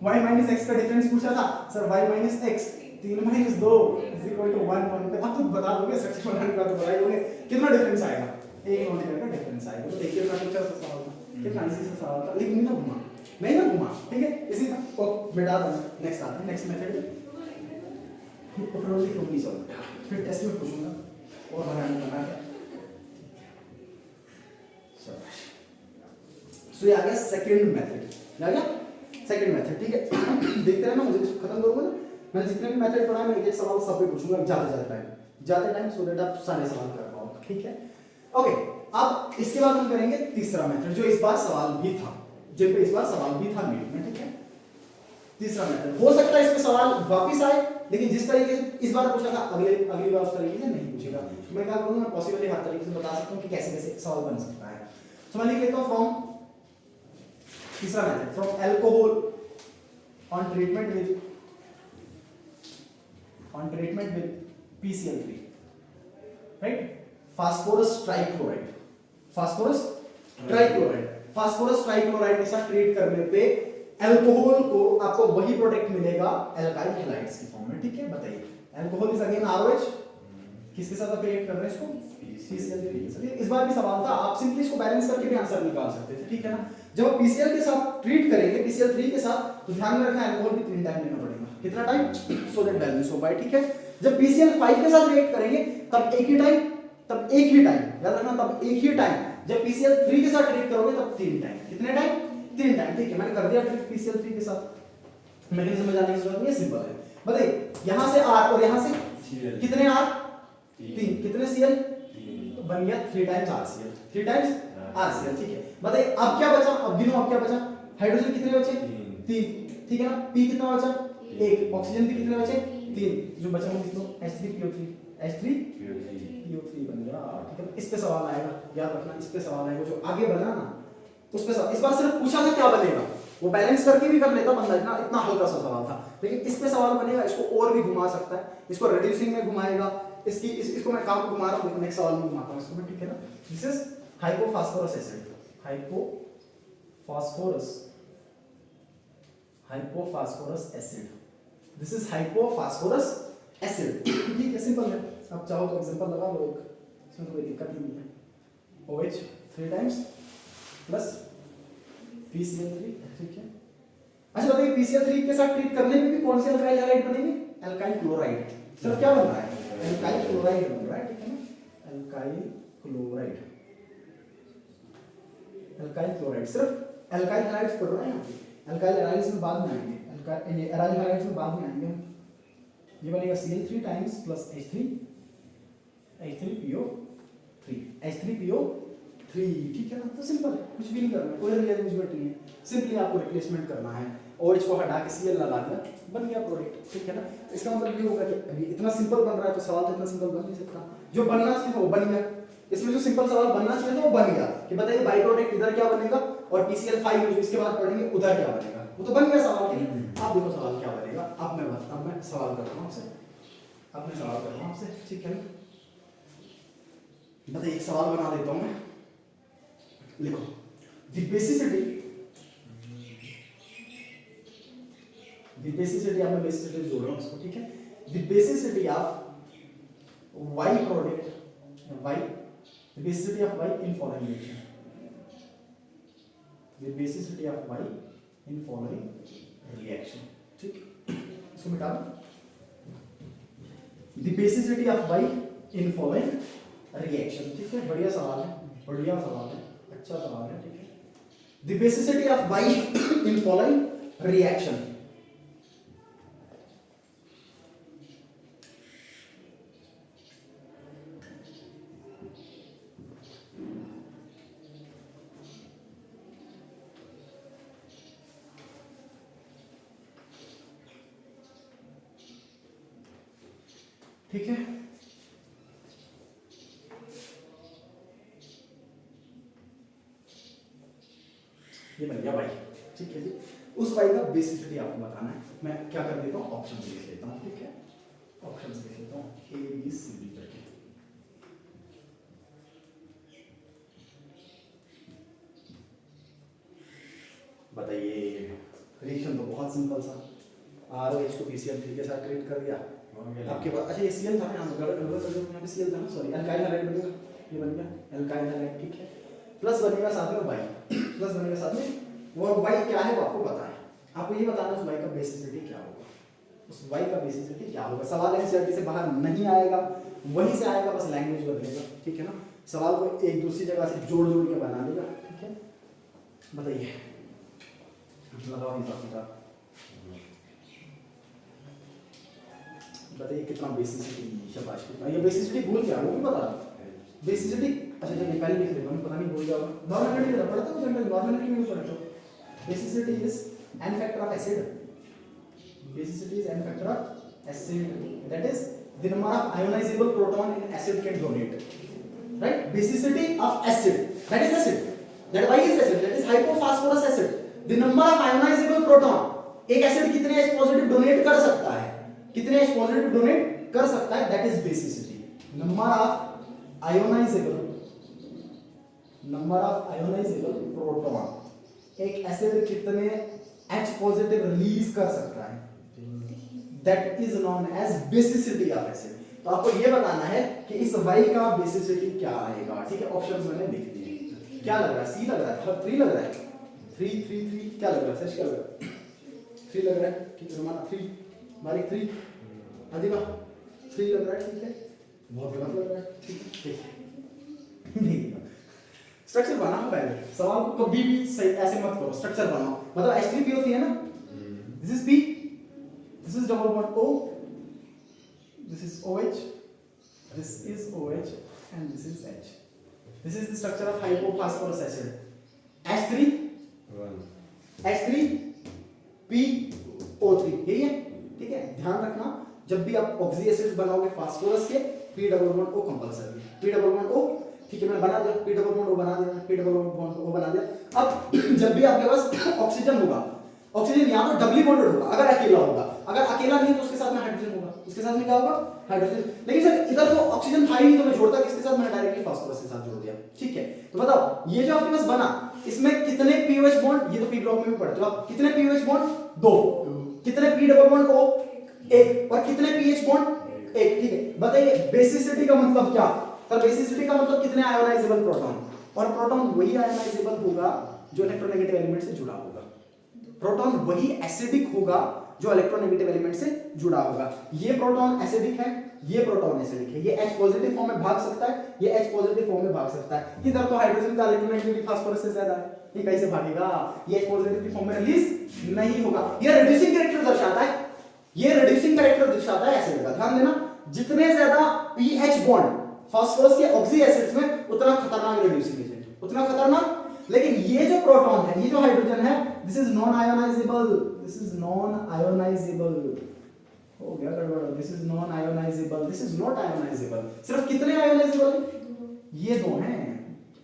y माइनस x का डिफरेंस पूछा था sir, y minus x 3 minus 2 is equal to 1 1 पे। अब तो बता दोगे, स्ट्रक्चर बनाने का तो बता ही दोगे कितना डिफरेंस आएगा, एक लोन पेयर का डिफरेंस आएगा। तो देखिए ना, कुछ ऐसा सवाल था, कितना इजी सा सवाल था, लेकिन नहीं ना घुमा, ठीक है। इसी को बेटा नेक्स्ट आता है, next method probability from solve, फिर टेस्ट में पूछूंगा और बनाने बना है। सो ये आ गया सेकंड मेथड, आ गया सेकंड मेथड, ठीक है। देखते रहना, मुझे इसको खत्म करूंगा ना, मैं जितने भी मेथड पढ़ा मैं एक सवाल सब पे पूछूंगा जाते टाइम सो दैट आप सारे सवाल कर पाओ, ठीक है। ओके, अब इसके बाद हम करेंगे तीसरा मेथड, जो इस बार सवाल भी था, जिन पे इस बार सवाल भी था नीट में, ठीक है। तीसरा मेथड हो सकता है इसमें सवाल वापस आए, लेकिन जिस तरीके से इस बार पूछा था अगली बार उस तरीके से नहीं पूछेगा। तो मैं क्या करूंगा, मैं पॉसिबली हर तरीके से बता सकता हूं कि कैसे कैसे सवाल बन सकता है। तो मैं लिख लेता हूं फ्रॉम तीसरा method, from alcohol on treatment with PCl3, right, phosphorus trichloride के साथ ट्रीट करने पे अल्कोहल को आपको वही प्रोडक्ट मिलेगा एल्काइल हैलाइड्स की फॉर्म में, ठीक है। बताइए, अल्कोहल इज अगेन ROH, किसके साथ आप रिएक्ट कर रहे हैं इसको, PCl3 के साथ। इस बार भी सवाल था, आप सिंपली इसको बैलेंस करके भी आंसर निकाल सकते थे, ठीक है ना। जब आप PCl के साथ ट्रीट करेंगे, PCl3 के साथ, तो ध्यान में रखना अल्कोहल भी 3 टाइम लेना पड़ेगा, कितना टाइम, सो दैट बैलेंस हो पाए, ठीक है। जब PCl5 के साथ रिएक्ट करेंगे तब एक ही टाइम, याद रखना, तब एक ही टाइम। जब PCl3 के साथ ट्रीट करोगे तब 3 टाइम, कितने टाइम, 3 टाइम, ठीक है। मैंने कर दिया ट्रीट PCl3 के साथ, मैकेनिज्म में जाने की जरूरत नहीं है, सिंपल है। बताइए, यहां से R और यहां से कितने R, 3, कितने Cl, बन गया 3 टाइम्स RCl, ठीक है। बताइए अब क्या बचा, अब गिनो, अब क्या बचा, हाइड्रोजन कितने बचे, 3, ठीक है ना। P कितना बचा, 1, ऑक्सीजन भी कितने बचे, 3, जो बचा हम लिख दो H3PO3 बन गया, ठीक है। इस पे सवाल आएगा, याद रखना, इस पे सवाल आएगा, जो आगे बना ना उस पे सवाल। इस बार सिर्फ पूछा था क्या बनेगा, वो बैलेंस करके भी कर लेता बंदा, इतना हल्का सा सवाल था, लेकिन इस पे सवाल बनेगा। इसको और भी घुमा सकता है, इसको रिड्यूसिंग में घुमाएगा, इसको मैं काम को घुमा रहा हूं, नेक्स्ट सवाल में घुमाता हूं इसको मैं, ठीक है ना। This is hypophosphorous acid, this is hypophosphorous acid, ठीक है, सिंपल है। अब चाहो तो एग्जांपल लगा लो एक, इसमें कोई दिक्कत नहीं है। OH 3 टाइम्स प्लस PCl3, ठीक है। अच्छा बताइए, PCl3 के साथ ट्रीट करने में भी कौन सी अल्काइल हैलाइड बनेगी, अल्काइल क्लोराइड। सिर्फ क्या बन रहा है, अल्काइल क्लोराइड बन रहा है, ठीक है ना, अल्काइल क्लोराइड, सिर्फ अल्काइल हैलाइड्स पढ़ रहे हैं यहाँ पे। अल्काइल हैलाइड्स में बाद में आएंगे, एराइल हैलाइड्स में बाद में आएंगे। ये बनेगा Cl3 टाइम्स प्लस H3PO3, ठीक है ना। तो सिंपल है, कुछ भी नहीं करना, कोई रिअरेंजमेंट नहीं है, सिंपली आपको रिप्लेसमेंट करना है। OH को हटा के Cl लगा दिया, बन गया प्रोडक्ट, ठीक है ना। इसका मतलब ये होगा कि अभी इतना सिंपल बन रहा है, तो सवाल तो इतना सिंपल बन नहीं सकता। जो बनना चाहिए था वो बन गया, इसमें जो सिंपल सवाल बनना चाहिए था वो बन गया, कि बताइए बाई प्रोडक्ट इधर क्या बनेगा, और PCl5 में जो इसके बाद पढ़ेंगे उधर क्या बनेगा, वो तो बन गया सवाल, ठीक है। आप देखो सवाल क्या बनेगा। अब मैं सवाल कर रहा हूँ आपसे, ठीक है ना। बताइए, एक सवाल बना देता हूँ मैं, लिखो, द बेसिसिटी आप, मैं बेसिसिटी जोड़ रहा हूँ इसको, ठीक है। The basicity of Y product, the basicity of Y in following reaction, the basicity of Y in following reaction, ठीक, इसको मिटा दो। the basicity of Y in following reaction, ठीक है, बढ़िया सवाल है, अच्छा सवाल है, ठीक है। The basicity of y in following reaction. ठीक है, ये बन गया y, ठीक है जी। उस y का बेसिसिटी आपको बताना है। मैं क्या कर देता हूँ, ऑप्शन लिख लेता हूँ, ठीक है। ऑप्शन लिख लेता हूँ A B C D करके। बताइए, रिएक्शन तो बहुत सिंपल सा, ROH को PCl3 के साथ ट्रीट कर दिया आपके पास। अच्छा ये Cl था ना, यहाँ पे Cl था ना, सॉरी अल्काइल हैलाइड बनेगा, ये बन गया अल्काइल हैलाइड, ठीक है। प्लस बनेगा साथ में y, प्लस बनेगा साथ में वो y क्या है वो आपको पता है। आपको ये बताना उस y का बेसिसिटी क्या होगा, उस y का बेसिसिटी क्या होगा। सवाल एनसीईआरटी से बाहर नहीं आएगा, वहीं से आएगा, बस लैंग्वेज बदलेगा, ठीक है ना। सवाल को एक दूसरी जगह से जोड़ जोड़ के बना देगा, ठीक है। बताइए, लगाओ हिसाब किताब, बताइए कितना बेसिसिटी। शाबाश, कितना ये बेसिसिटी भूल गया, वो भी बता बेसिसिटी। अच्छा जब पहले लिख लेता हूँ, पता नहीं भूल जाओ। नॉर्मलिटी में पढ़ते हो, जनरल नॉर्मलिटी में पढ़ते हो। Basicity is n factor of acid, basicity is n factor of acid, that is the number of ionizable proton in acid can donate, right? Basicity of acid, that is acid, that y is acid, that is hypophosphorus acid. The number of ionizable proton, एक acid कितने H positive donate कर सकता है, कितने H positive donate कर सकता है, that is basicity. number of ionizable proton, एक एसिड कितने H पॉजिटिव रिलीज कर सकता है, that is known as basicity of acid. तो आपको ये बताना है कि इस y का बेसिसिटी क्या आएगा, ठीक है। ऑप्शंस मैंने लिख दिए। क्या लग रहा है, सी लग रहा है, 3 लग रहा है, 3 क्या लग रहा है, सच क्या लग रहा है, 3 लग रहा है, ठीक है। हमारा 3 बारीक 3 अधिका 3 लग रहा है, ठीक है। बहुत गलत लग रहा है, ठीक है। स्ट्रक्चर बनाओ पहले, सवाल को कभी भी सही ऐसे मत करो, स्ट्रक्चर बनाओ। मतलब H3PO3 है ना, this is P, this is double bond O, this is OH, this is OH and this is H. This is the structure of hypophosphorus acid. H3 PO3, यही है, ठीक है। ध्यान रखना जब भी आप ऑक्सी एसिड्स बनाओगे फास्फोरस के, P double bond O compulsory, P double bond O, ठीक है। मैंने बना दिया, P डबल बॉन्ड O बना दिया, P डबल बॉन्ड O बना दिया। अब जब भी आपके पास ऑक्सीजन होगा, ऑक्सीजन यहाँ पर डबली बॉन्डेड होगा अगर अकेला होगा, अगर अकेला नहीं तो उसके साथ में हाइड्रोजन होगा, उसके साथ में क्या होगा, हाइड्रोजन। लेकिन सर इधर तो ऑक्सीजन था ही नहीं, तो मैं जोड़ता किसके साथ, मैंने डायरेक्टली फास्फोरस के साथ जोड़ दिया, ठीक है। तो बताओ ये जो आपके पास बना, इसमें कितने पीओएच बॉन्ड, ये तो पी ब्लॉक में भी पढ़ते हो आप, कितने पीओएच बॉन्ड, 2, कितने पी डबल बॉन्ड O, 1, और कितने पीएच बॉन्ड, 1, ठीक है। बताइए बेसिसिटी का मतलब क्या, सर बेसिसिटी का मतलब कितने आयोनाइजेबल प्रोटॉन, और प्रोटॉन वही आयोनाइजेबल होगा जो इलेक्ट्रोनेगेटिव एलिमेंट से जुड़ा होगा, प्रोटॉन वही एसिडिक होगा जो इलेक्ट्रोनेगेटिव एलिमेंट से जुड़ा होगा। ये प्रोटॉन एसिडिक है, ये प्रोटॉन एसिडिक है, ये H पॉजिटिव फॉर्म में भाग सकता है, ये H पॉजिटिव फॉर्म में भाग सकता है। इधर तो हाइड्रोजन का इलेक्ट्रोनेगेटिविटी फास्फोरस से ज्यादा है, ये कैसे भागेगा, ये H पॉजिटिव की फॉर्म में रिलीज नहीं होगा। ये रिड्यूसिंग कैरेक्टर दर्शाता है, ये रिड्यूसिंग कैरेक्टर दर्शाता है एसिड का। ध्यान देना, जितने ज्यादा pH बॉन्ड फास्फोरस के ऑक्सी एसिड्स में, उतना खतरनाक रिड्यूसिंग एजेंट, उतना खतरनाक। लेकिन ये जो प्रोटॉन है, ये जो हाइड्रोजन है, this is non ionisable, this is non ionisable, हो गया गड़बड़, this is non ionisable, this is not ionisable. सिर्फ कितने आयोनाइजेबल, ये 2 हैं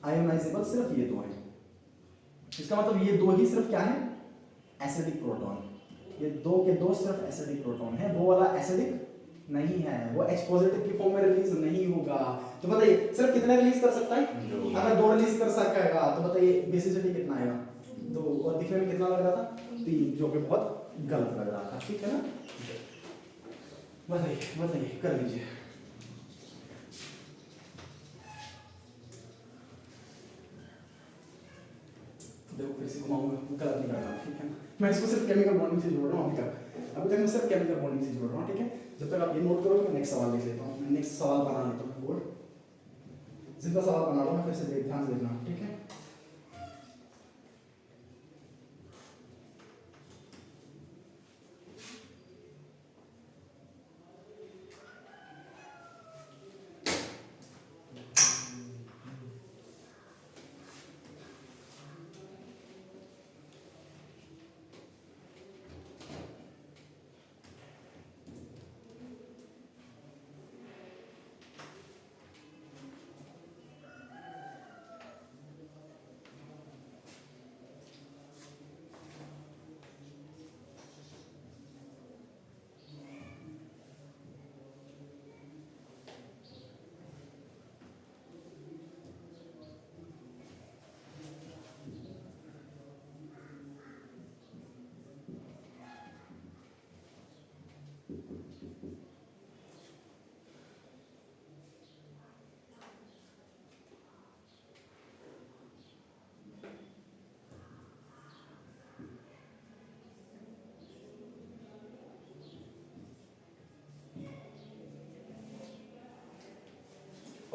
आयोनाइजेबल, सिर्फ ये 2 हैं। इसका मतलब ये 2 ही सिर्फ क्या है, एसिडिक प्रोटॉन, ये 2 के 2 सिर्फ एसिडिक प्रोटॉन है, वो वाला एसिडिक नहीं है, वो H पॉजिटिव की फॉर्म में रिलीज नहीं होगा। तो बताइए सिर्फ कितने रिलीज कर सकता है, अगर 2 रिलीज कर सकेगा तो बताइए बेसिसिटी कितना आएगा, 2, और दिखने में कितना लग रहा था, 3, जो कि बहुत गलत लग रहा था, ठीक है ना। बताइए कर लीजिए। देखो फिर से घुमाऊंगा, गलत नहीं करना, ठीक है ना। मैं इसको सिर्फ केमिकल बॉन्डिंग से जोड़ रहा हूँ अभी तक मैं सिर्फ केमिकल बॉन्डिंग से जोड़ रहा हूँ, ठीक है। जब तक आप ये नोट करोगे मैं नेक्स्ट सवाल लिख लेता हूँ, मैं नेक्स्ट सवाल बना लेता हूँ बोर्ड, जिनका सवाल बना रहा हूँ मैं, फिर से ध्यान से देखना, ठीक है।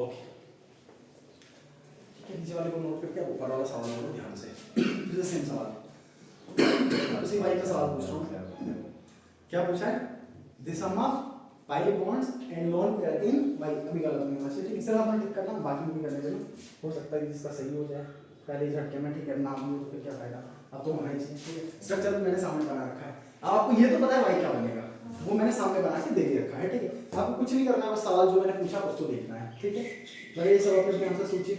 ओके ठीक है, नीचे वाले को नोट करके ऊपर वाला सवाल करो ध्यान से। फिर से सेम सवाल, उसी भाई का सवाल पूछ रहा हूँ। क्या पूछा है? The sum of pi bonds and lone pair in Y, अभी गलत नहीं होना चाहिए, ठीक है, इसे आपने टिक करना, बाकी भी करने देना, हो सकता है जिसका सही हो जाए पहले ही झटके में, ठीक है, नाम नहीं हो तो फिर क्या फायदा, आपको होना ही चाहिए, ठीक है। स्ट्रक्चर मैंने सामने बना रखा है, अब आपको ये तो पता है भाई क्या बनेगा, वो मैंने सामने बना के दे रखा है, ठीक है, आपको कुछ नहीं करना है, बस सवाल जो मैंने पूछा उसको देखना है, ठीक है। लगे सब अपने आंसर सोचिए,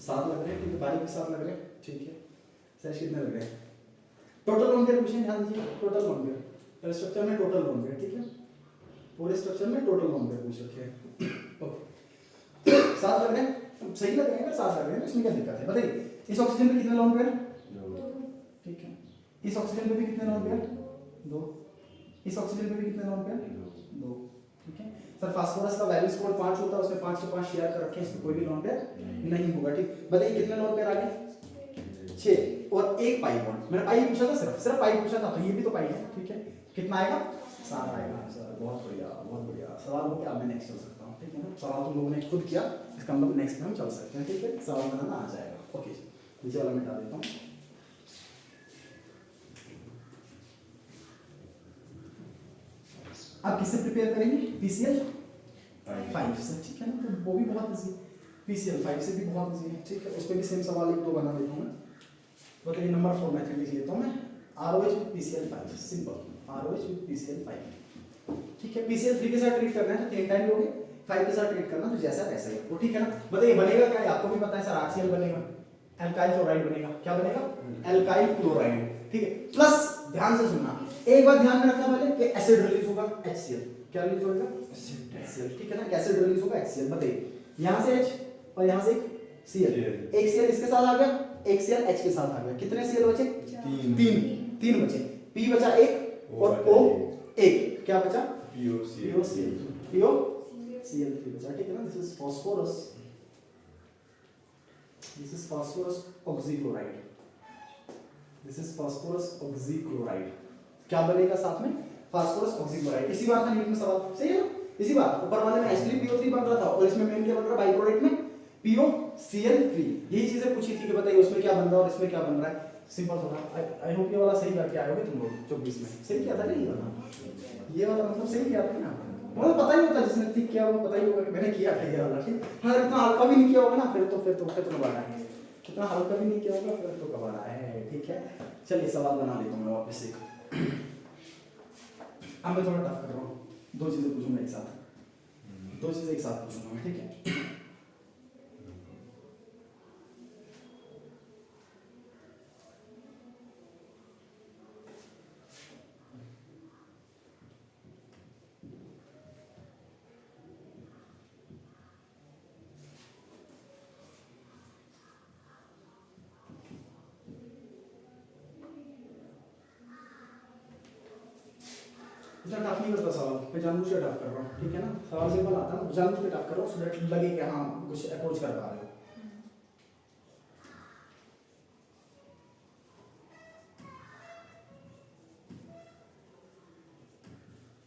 7 लग रहे हैं, ठीक है, बारी के 7 लग रहे हैं, ठीक है, सही कितने लग रहे हैं? टोटल लोन पेयर पूछे, ध्यान दीजिए, टोटल लोन पेयर स्ट्रक्चर में टोटल लोन पेयर, ठीक है, पूरे स्ट्रक्चर में टोटल लोन पेयर पूछ रखे हैं, ओके 7 लग रहे हैं, सही लग रहे हैं, 7 लग रहे हैं, इसमें क्या दिक्कत है बताइए। इस ऑक्सीजन पे कितने लोन पेयर? 2, ठीक है, इस ऑक्सीजन पे भी कितने लोन पेयर? 2, इस ऑक्सीजन पे भी कितने लोन पेयर? 2, ठीक है। सर फास्फोरस का वैलेंस कोड 5 होता है, उसमें 5 से 5 शेयर कर रखे हैं, इसमें कोई भी लोन पेयर नहीं होगा, ठीक। बताइए कितने लोन पेयर आ गए? 6 और एक पाई बॉन्ड, मैंने पाई पूछा था, सिर्फ पाई पूछा था, तो ये भी तो पाई है, ठीक है, कितना आएगा? 7 आएगा आंसर, बहुत बढ़िया बहुत बढ़िया। सवाल हो गया, मैं नेक्स्ट चल सकता हूँ, ठीक है ना, सवाल तुम लोगों ने खुद किया, इसका मतलब नेक्स्ट में हम चल सकते हैं, ठीक है, सवाल बनाना आ जाएगा, ओके। नीचे वाला मिटा देता हूँ, आप किससे प्रिपेयर करेंगे? PCL 5 से, ठीक है ना, तो वो भी बहुत इजी, PCL 5 से भी बहुत इजी है, ठीक है, उस पर भी सेम सवाल 1-2 बना देता हूँ मैं। बताइए नंबर 4 मेथड लिख लेता हूँ मैं, ROH with PCL 5, simple, ROH with PCL 5, ठीक है। PCL 3 के साथ ट्रीट करना है तो 3 टाइम लोगे, 5 के साथ ट्रीट करना तो जैसा वैसा ही आपको, ठीक है ना। बताइए बनेगा क्या, आपको भी पता है सर, HCl बनेगा, एल्काइल क्लोराइड बनेगा, क्या बनेगा? एल्काइल क्लोराइड, ठीक है, प्लस ध्यान से सुनना, एक बात ध्यान में रखना पहले कि एसिड रिलीज होगा HCl, क्या रिलीज होगा? HCl, ठीक है ना, एसिड रिलीज होगा HCl। बताइए यहां से H और यहां से Cl, एक Cl इसके साथ आ गया, एक Cl H के साथ आ गया, कितने Cl बचे? 3 बचे, P बचा 1 और O 1, क्या बचा? POCl बचा, ठीक है ना। This is phosphorus, this is phosphorus oxychloride, this is phosphorus oxychloride, क्या बनेगा साथ में? Phosphorus oxychloride. इसी बात का नीट में सवाल, सही है ना, इसी बात, ऊपर वाले में H3PO3 बन रहा था और इसमें मेन क्या बन रहा है? बाई प्रोडक्ट में POCl3, यही चीजें पूछी थी कि बताइए उसमें क्या बन रहा है और इसमें क्या बन रहा है, सिंपल थोड़ा। आई होप ये वाला सही करके आयोगे तुम लोग, 24 में सही किया था ना, ये वाला मतलब सही किया था ना, मुझे पता ही होता, जिसने ठीक किया वो पता ही होगा कि मैंने किया था ये वाला, ठीक। हाँ इतना हल्का भी नहीं किया होगा ना, फिर तो गवारा है, इतना हल्का भी नहीं किया होगा फिर तो गवारा है, ठीक है। चलिए सवाल बना लेता हूँ मैं वापस एक, अब मैं थोड़ा टफ कर रहा हूँ, 2 चीजें पूछूंगा एक साथ, 2 चीजें एक साथ पूछूंगा मैं, ठीक है। इतना टफ नहीं करता सवाल, मैं जानबूझ के टफ कर रहा हूँ, ठीक है ना, सवाल सिंपल आता है, जानबूझ के टफ कर रहा हूँ, सो दैट लगे कि हाँ कुछ अप्रोच कर पा रहे हो।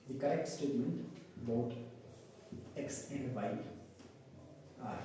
The correct statement about X and Y are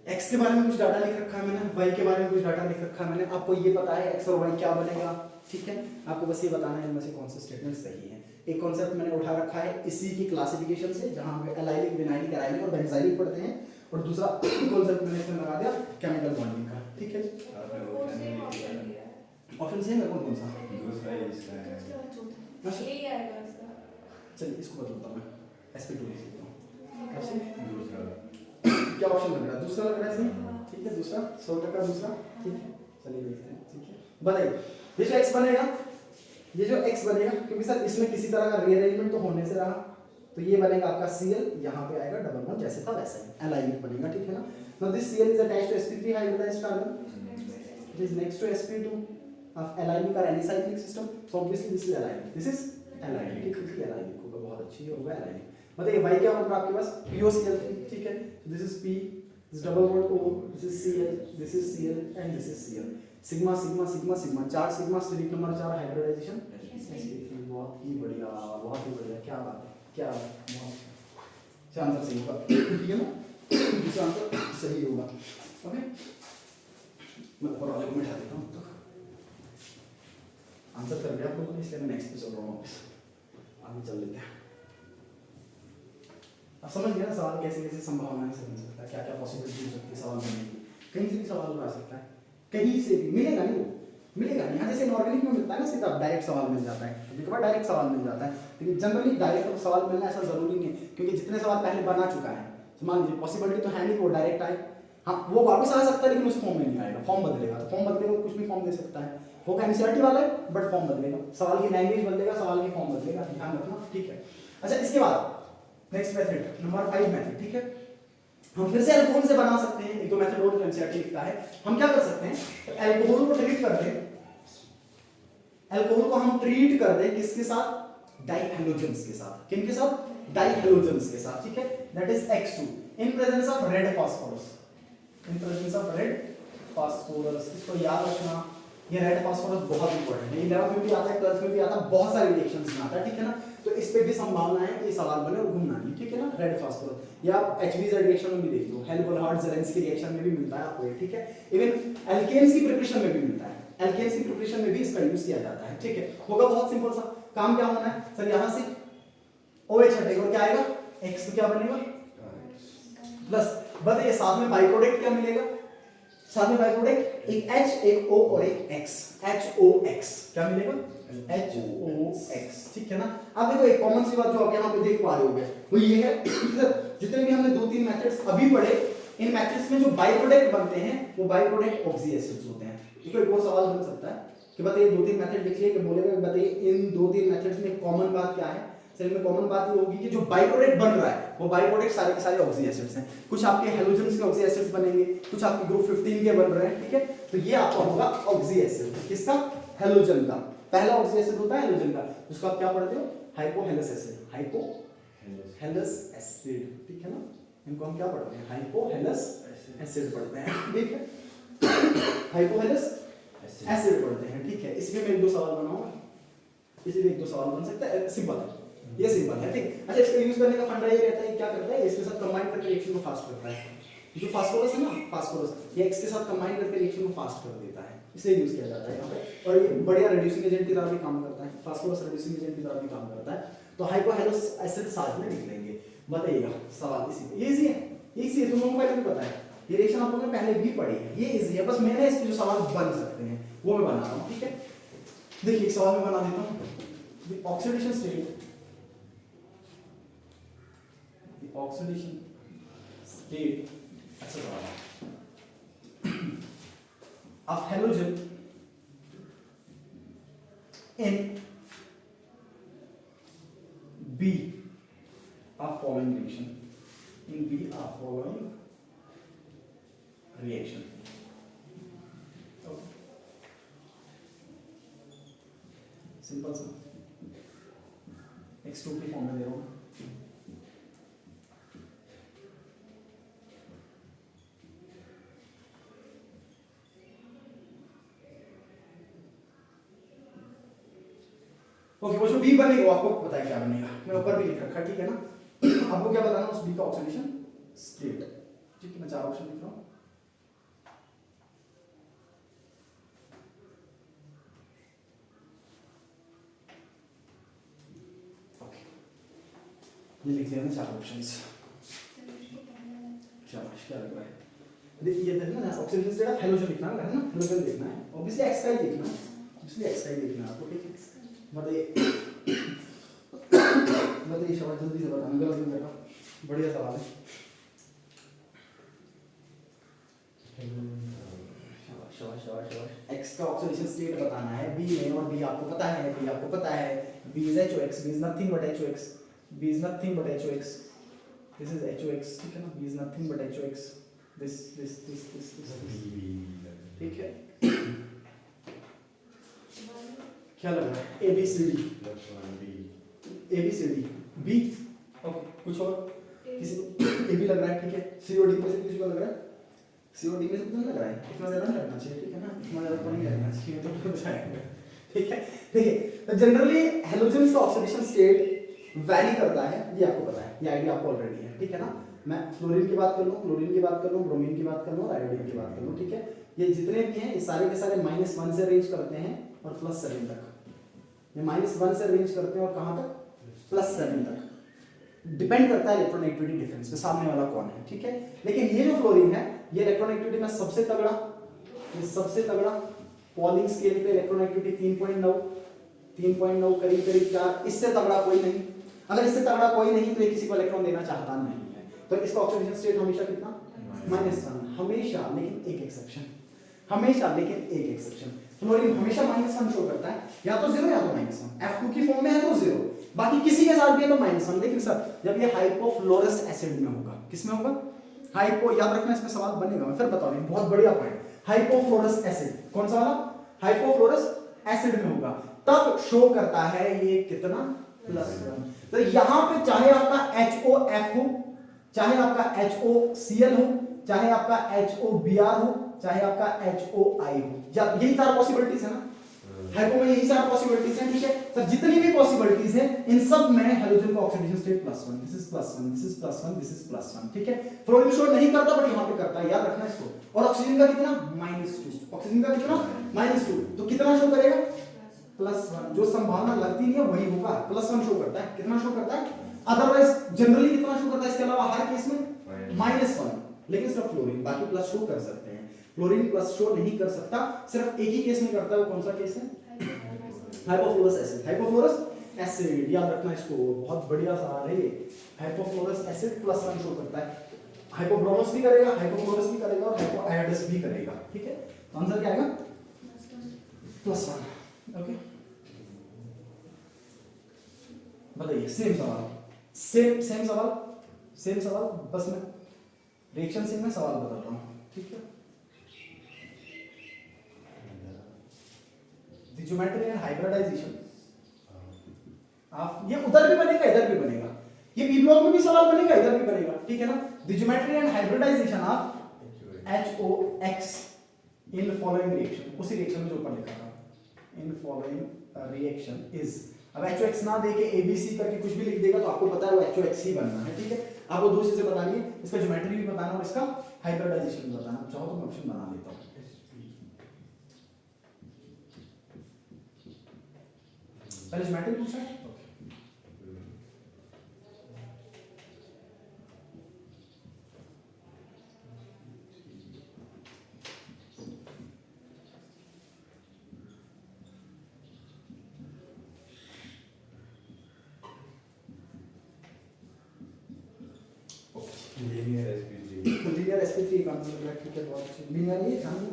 x के बारे में कुछ डाटा लिख रखा है मैंने, वाई के बारे में कुछ डाटा लिख रखा है मैंने, आपको ये पता है एक्स और वाई क्या बनेगा, ठीक है। आपको बस ये बताना है इनमें से कौन सा स्टेटमेंट सही है। एक कॉन्सेप्ट मैंने उठा रखा है इसी की क्लासिफिकेशन से, जहां पे एलाइलिक, विनाइलिक, एराइलिक और बेंजाइलिक पढ़ते हैं, और दूसरा कॉन्सेप्ट मैंने इसमें लगा दिया केमिकल बॉन्डिंग का, ठीक है। आपने वो ध्यान नहीं दिया। ऑप्शन सेम है कौन सा? दूसरा ही इसका है। चलिए इसको बदलता हूँ मैं, sp2 लिख लेता हूँ। कैसे? दूसरा क्या ऑप्शन लग रहा है? दूसरा लग रहा है सही, ठीक है। दूसरा 100% दूसरा, ठीक है। चलिए देखते हैं, ठीक है। बताइए ये जो x बनेगा, ये जो x बनेगा, क्योंकि सर इसमें किसी तरह का रीअरेंजमेंट तो होने से रहा, तो ये बनेगा आपका Cl, यहाँ पे आएगा डबल बॉन्ड जैसे था वैसे ही एलाइनमेंट बनेगा, ठीक है ना। Now this Cl is attached to sp3 hybridized carbon, it is next to sp2 of allylic or alicyclic system, so obviously this is allylic, this is allylic, ठीक है। allylic होगा, बहुत अच्छी होगा allylic। बताइए y क्या होगा आपके पास? POCl3, ठीक है। This is P, this double bond O, this is Cl, this is Cl and this is Cl, sigma sigma sigma sigma, 4 sigma, steric number 4 hybridisation sp3, बहुत ही बढ़िया, बहुत ही बढ़िया, क्या बात है, क्या बात है, बहुत आंसर सही होगा, ठीक है ना। दूसरा आंसर सही होगा, ओके। मैं ऊपर वाले को मिटा देता हूँ, तो आंसर कर दिया आप लोगों ने, इसलिए मैं नेक्स्ट पे चल रहा हूँ वापस, आगे चल लेते हैं। अब समझ गया ना सवाल कैसे कैसे संभावनाएं से बन सकता है, क्या क्या पॉसिबिलिटी हो सकती है सवाल बनने की। कहीं से भी सवाल आ सकता है, कहीं से भी मिलेगा नहीं, वो मिलेगा नहीं। यहाँ जैसे इनऑर्गेनिक में मिलता है ना सीधा डायरेक्ट सवाल मिल जाता है, कभी कभार डायरेक्ट सवाल मिल जाता है, लेकिन जनरली डायरेक्ट सवाल मिलना ऐसा जरूरी नहीं है, क्योंकि जितने सवाल पहले बना चुका है, मान लीजिए पॉसिबिलिटी तो है नहीं कि वो डायरेक्ट आए। हाँ वो वापस आ सकता है, लेकिन उस फॉर्म में नहीं आएगा, फॉर्म बदलेगा, तो फॉर्म बदलेगा कुछ भी फॉर्म दे सकता है, होगा एनसीईआरटी वाला है बट फॉर्म बदलेगा, सवाल की लैंग्वेज बदलेगा, सवाल की फॉर्म बदलेगा, ध्यान रखना, ठीक है। अच्छा इसके बाद नेक्स्ट मेथड नंबर 5 मेथड, ठीक है। हम फिर से अल्कोहल से बना सकते हैं, एक दो मेथड और जो एनसीईआरटी लिखता है। हम क्या कर सकते हैं, तो अल्कोहल को ट्रीट कर दें, अल्कोहल को हम ट्रीट कर दें किसके साथ? डाइहैलोजेंस के साथ। किनके साथ? डाइहैलोजेंस के साथ, ठीक है। That is X2 in presence of red phosphorus, in presence of red phosphorus. इसको याद रखना, ये रेड फास्फोरस बहुत इंपॉर्टेंट है, 11th में भी आता है, 12th में भी आता है, बहुत सारे रिएक्शंस में आता है, ठीक है ना। तो इस पे भी संभावना है कि सवाल बने और घूमना नहीं, ठीक है ना। रेड फास्फोरस या आप HBZ रिएक्शन में भी देख लो, हेल्बोल्हार्ड ज़ेलेंस्की रिएक्शन में भी मिलता है आपको ये, ठीक है। इवन एल्केन्स की प्रिपरेशन में भी मिलता है, एल्केन्स की प्रिपरेशन में भी इसका यूज किया जाता है, ठीक है। होगा बहुत सिंपल सा काम, क्या होना है सर, यहाँ से OH हटेगा और क्या आएगा? X, तो क्या बनेगा? प्लस, बताइए साथ में बाई प्रोडक्ट क्या मिलेगा? साथ में बाई प्रोडक्ट एक H, एक O और एक X, HOX क्या मिलेगा? HOX, ठीक है ना। अब देखो एक कॉमन सी बात जो आप यहाँ पे देख पा रहे होगे वो ये है, जितने भी हमने 2-3 मेथड्स अभी पढ़े, इन मेथड्स में जो बाई प्रोडक्ट बनते हैं वो बाई प्रोडक्ट ऑक्सी एसिड्स होते हैं। देखो एक और सवाल बन सकता है कि बताइए 2-3 मेथड लिख लिए कि बोलेगा बताइए इन 2-3 मेथड्स में कॉमन बात क्या है। सर इनमें कॉमन बात ये होगी कि जो बाई प्रोडक्ट बन रहा है वो बाई प्रोडक्ट सारे के सारे ऑक्सी एसिड्स हैं। कुछ आपके हैलोजेंस के ऑक्सी एसिड्स बनेंगे, कुछ आपके ग्रुप 15 के बन रहे हैं, ठीक है। तो ये आपका होगा ऑक्सी एसिड, किसका? हैलोजन का। पहला ऑक्सी एसिड होता है हैलोजन का, जिसको आप क्या पढ़ते हो? हाइपोहेलस एसिड, हाइपोहेलस एसिड, ठीक है ना। इनको हम क्या पढ़ते हैं? हाइपोहेलस एसिड पढ़ते हैं, ठीक है। हाइपोहेलस एसिड पढ़ते हैं, ठीक है। इसमें मैं एक दो सवाल बनाऊंगा, इसी में एक दो सवाल बन सकता है, सिंपल है, ये सिंपल है, ठीक। अच्छा इसका यूज करने का फंडा ये रहता है, क्या करता है इसके साथ कंबाइन करके रिएक्शन को फास्ट करता है। जो फास्फोरस है ना, फास्फोरस ये X के साथ कंबाइन करके रिएक्शन को फास्ट कर देता है, इसलिए यूज किया जाता है यहाँ पे। और ये बढ़िया रिड्यूसिंग एजेंट की तरह भी काम करता है, फास्फोरस रिड्यूसिंग एजेंट की तरह भी काम करता है। तो हाइपोहेलस एसिड साथ में लिख लेंगे। बताइएगा सवाल इसी पे, ये इजी है, इजी है, तुम लोगों को पहले भी पता है, ये रिएक्शन आप लोगों ने पहले भी पढ़ी है, ये इजी है। बस मैंने इस पे जो सवाल बन सकते हैं वो मैं बना रहा हूँ, ठीक है। देखिए एक सवाल मैं बना देता हूँ, the oxidation state, the oxidation state of halogen in B of following reaction, in B of following reaction, okay. Simple सा X2 की फॉर्म में दे रहा हूँ। ओके वो जो बी बनेगा वो आपको पता है क्या बनेगा, मैं ऊपर भी लिख रखा है, ठीक है ना। आपको क्या बताना उस बी का ऑक्सीडेशन स्टेट, ठीक है। मैं 4 ऑप्शन लिख रहा हूँ। ओके ये लिख दिया ना 4 ऑप्शंस, शाबाश। शाबाश, क्या लग रहा है? ये देखना ना, ऑक्सीडेशन स्टेट ऑफ हैलोजन लिखना है ना, हैलोजन देखना है, ऑब्वियसली एक्स का ही देखना है, ऑब्वियसली एक्स का ही देखना है आपको, ठीक है? बताइए बताइए शाबाश, जल्दी से बताना, गलत नहीं करना, बढ़िया सवाल है। शाबाश शाबाश शाबाश शाबाश। एक्स का ऑक्सीडेशन स्टेट बताना है, बी में, और बी आपको पता है, बी आपको पता है, B is HOX, B is nothing but HOX, B is nothing but HOX, this is HOX, ठीक है ना? B is nothing but HOX, this, ठीक है? क्या लग रहा है? ABCD, ABCD, B, ओके, कुछ और किसी को AB लग रहा है, ठीक है? COD में से किसी को लग रहा है? COD में से कितना लग रहा है? इतना ज़्यादा नहीं लगना चाहिए, ठीक है ना? इतना ज़्यादा नहीं लगना चाहिए, तो हो जाएगा, ठीक है? देखिए, तो जनरली हैलोजन्स का ऑक्सीडेशन स्टेट वैरी करता है, ये आपको पता है, ये आइडिया आपको ऑलरेडी है, ठीक है ना? मैं फ्लोरीन की बात कर लूँ, क्लोरीन की बात कर लूँ, ब्रोमीन की बात कर लूँ, आयोडीन की बात कर लूँ, ठीक है? ये जितने भी हैं, ये सारे के सारे -1 से रेंज करते हैं और +7 तक। ये -1 से रेंज करते हैं और कहाँ तक? +7 तक। डिपेंड करता है इलेक्ट्रोनेगेटिविटी डिफरेंस पे, सामने वाला कौन है, ठीक है? लेकिन ये जो फ्लोरीन है, ये इलेक्ट्रोनेगेटिविटी में सबसे तगड़ा, ये सबसे तगड़ा, पॉलिंग स्केल पे इलेक्ट्रोनेगेटिविटी 3.9 करीब 4, इससे तगड़ा कोई नहीं। अगर इससे तगड़ा कोई नहीं तो ये किसी को इलेक्ट्रॉन देना चाहता नहीं है, तो इसका ऑक्सीडेशन स्टेट हमेशा कितना? -1, हमेशा, लेकिन एक एक्सेप्शन, हमेशा, लेकिन एक एक्सेप्शन। फ्लोरीन हमेशा -1 शो करता है, या तो 0 या तो -1, F2 की फॉर्म में है तो 0, बाकी किसी के साथ भी है तो -1। लेकिन सर जब ये हाइपोफ्लोरस एसिड में होगा, किस में होगा? हाइपो, याद रखना, इसमें सवाल बनेगा, मैं फिर बता रहा हूं, बहुत बढ़िया पॉइंट। हाइपोफ्लोरस एसिड, कौन सा वाला? हाइपोफ्लोरस एसिड में होगा, तब शो करता है ये कितना? +1। तो यहां पे चाहे आपका HOF हो, चाहे आपका HOCl हो, चाहे आपका HOBr हो, चाहे आपका HOI हो, या यही 4 पॉसिबिलिटीज है ना? हाइपो में यही 4 पॉसिबिलिटीज हैं, ठीक है? सर जितनी भी पॉसिबिलिटीज हैं, इन सब में हैलोजन का oxidation state +1, this is +1, this is +1, this is +1, ठीक है? फ्लोरीन शो नहीं करता बट यहां पे करता है, याद रखना इसको। और ऑक्सीजन का कितना? -2, ऑक्सीजन का कितना? -2, तो कितना शो करेगा? +1। जो संभावना लगती नहीं है वही होगा, +1 शो करता है। कितना शो करता है? अदरवाइज जनरली कितना शो करता है? इसके अलावा हर केस में -1, लेकिन सिर्फ फ्लोरीन, बाकी प्लस शो कर सकते हैं। फ्लोरीन प्लस शो नहीं कर सकता, सिर्फ एक ही केस में करता है, वो कौन सा केस है? हाइपोफ्लोरस एसिड, हाइपोफ्लोरस एसिड, याद रखना इसको, बहुत बढ़िया सवाल है ये। हाइपोफ्लोरस एसिड +1 शो करता है, हाइपोब्रोमस भी करेगा, हाइपोफ्लोरस भी करेगा और हाइपोआयोडस भी करेगा, ठीक है? तो आंसर क्या आएगा? +1, ओके? बताइए, सेम सवाल, सेम सवाल, बस मैं रिएक्शन से मैं सवाल बता रहा हूँ, ठीक है? द ज्योमेट्री एंड हाइब्रिडाइजेशन, आप ये उधर भी बनेगा, इधर भी बनेगा, ये बी ब्लॉक में भी सवाल बनेगा, इधर भी बनेगा, ठीक है ना? The geometry and hybridisation of HOX in following reaction, उसी रिएक्शन में जो ऊपर लिखा था, इन फॉलोइंग रिएक्शन इज, अब HOX ना देके ABC करके कुछ भी लिख देगा तो आपको पता है वो HOX ही बनना है, ठीक है? आपको दो चीजें बतानी है, इसका ज्योमेट्री भी बताना और इसका हाइब्रिडाइजेशन भी बताना। चाहो तो मैं ऑप्शन बना देता हूं, पहले ज्योमेट्री पूछा है, लीनियर sp3 का आंसर लग रहा है, ठीक है? बहुत अच्छी लीनियर है, ध्यान दो,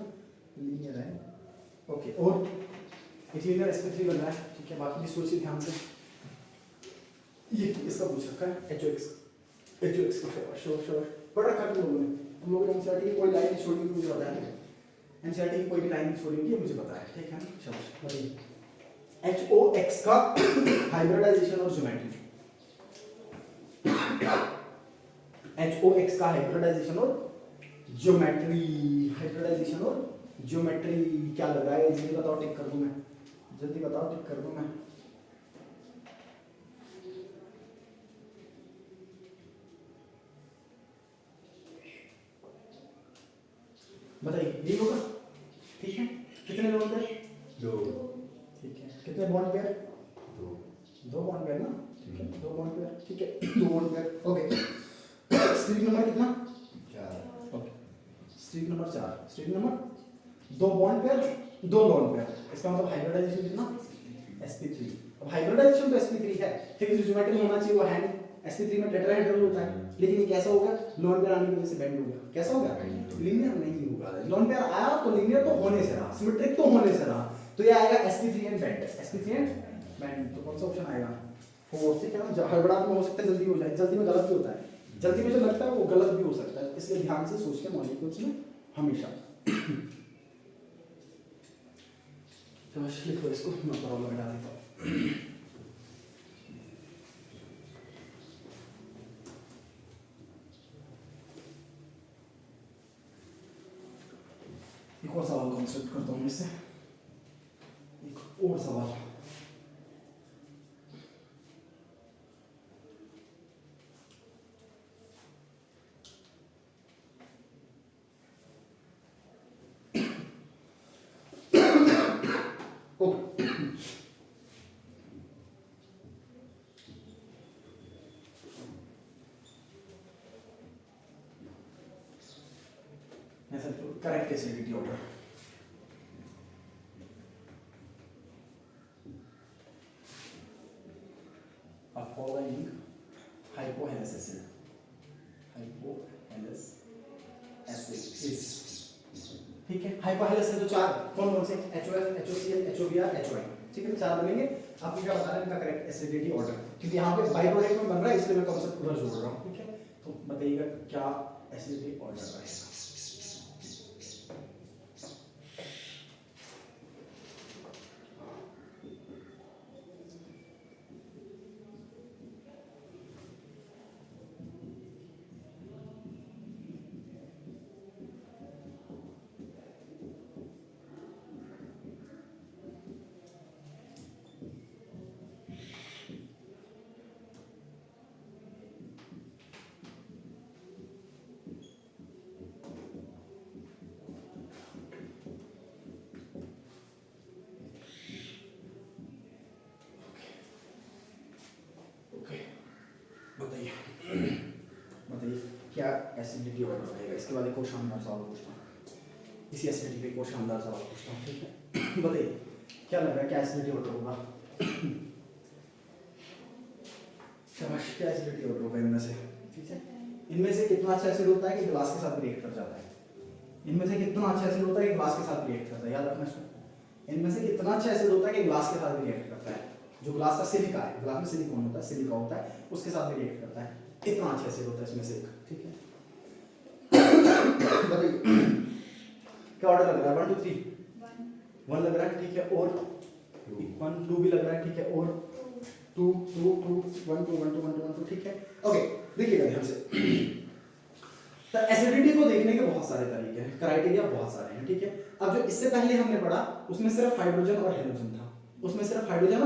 लीनियर है, ओके? और एक लीनियर sp3 बन रहा है, ठीक है? बाकी भी सोचिए ध्यान से, ये इसका पूछ रखा है HOX का शोर पढ़ रखा है तुम लोगों ने एनसीईआरटी की कोई लाइन नहीं छोड़ी, मुझे बताया, एनसीईआरटी की कोई भी लाइन नहीं छोड़ी होगी, मुझे पता है, ठीक है? शाबाश, बताइए HOX का हाइब्रिडाइजेशन और ज्योमेट्री, HOX का हाइब्रिडाइजेशन और ज्योमेट्री, हाइब्रिडाइजेशन और ज्योमेट्री क्या लग रहा है? जल्दी बताओ, टिक कर दूं मैं, जल्दी बताओ, टिक कर दूं मैं। बताइए, यही होगा, ठीक है? कितने लोग हैं? 2, ठीक है। कितने बॉन्ड पेयर? 2 बॉन्ड पेयर ना, ठीक है? 2 बॉन्ड पेयर, ठीक है? 2 bond pair, okay. String number कितना? State number 4, state number 2 bond pair 2 lone pair, इसका मतलब हाइब्रिडाइजेशन कितना sp3। अब हाइब्रिडाइजेशन तो sp3 है, ठीक है, जो ज्योमेट्री होना चाहिए वो है नहीं, sp3 में टेट्राहेड्रल होता है, लेकिन ये कैसा होगा, लोन पेयर आने की वजह से बेंड हो गया, कैसा हो गया, लीनियर नहीं होगा, लोन पेयर आया तो लीनियर तो होने से रहा, सिमेट्रिक तो होने से रहा, तो ये आएगा sp3 and bend, sp3 and bend, तो कौन सा ऑप्शन आएगा 4, ठीक है ना, हड़बड़ाहट में हो सकता है जल्दी हो जाए, जल्दी में गलत भी होता है, जल्दी में जो लगता है वो गलत भी हो सकता है, इसलिए ध्यान से सोच के मॉलिक्यूल्स में हमेशा तो लिखो इसको, मैं प्रॉब्लम हटा देता हूँ। एक और सवाल कंसल्ट करता हूँ इससे, एक और सवाल, correct acidity order, following hypohallous acid, hypohallous acid is, ठीक है, हाइपोहैलस है तो 4 कौन कौन से HOF, HOCl, HOBr, HOI, ठीक है, 4 बनेंगे। आपको क्या बता रहे हैं इनका करेक्ट एसिडिटी ऑर्डर, क्योंकि यहाँ पे बाई प्रोडक्ट में बन रहा है इसलिए मैं कॉन्सेप्ट पूरा जोड़ रहा हूँ, ठीक है, तो बताइएगा क्या एसिडिटी ऑर्डर रहेगा। बताइए क्या एसिडिटी ऑर्डर रहेगा। इसके बाद एक और शानदार सवाल पूछता हूँ, इसी एसिडिटी पे एक और शानदार सवाल पूछता हूँ, ठीक है। बताइए क्या लग रहा है क्या एसिडिटी ऑर्डर होगा। शाबाश, क्या एसिडिटी ऑर्डर होगा इनमें से, ठीक है। इनमें से कितना अच्छा एसिड होता है कि ग्लास के साथ रिएक्ट कर जाता है। इनमें से कितना अच्छा एसिड होता है कि ग्लास के साथ रिएक्ट करता है, याद रखना इसको। इनमें से कितना अच्छा एसिड होता है कि ग्लास के साथ रिएक्ट करता है। जो ग्लास का सिलिका है, ग्लास में सिलिकॉन होता है, सिलिका होता है, उसके साथ रिएक्ट करता है। इतना अच्छा एसिड होता है इसमें से एक, ठीक है। बताइए क्या ऑर्डर लग रहा है, 1 2 3 1 लग रहा है, ठीक है, और 1 2 भी लग रहा है, ठीक है, और 2 2 2 1 2 1 2 1 2 1 2, ठीक है। ओके, देखिएगा ध्यान से। तो एसिडिटी को देखने के बहुत सारे तरीके हैं, क्राइटेरिया बहुत सारे हैं, ठीक है। अब जो इससे पहले हमने पढ़ा उसमें सिर्फ हाइड्रोजन और हेलोजन था, उसमें सिर्फ हाइड्रोजन,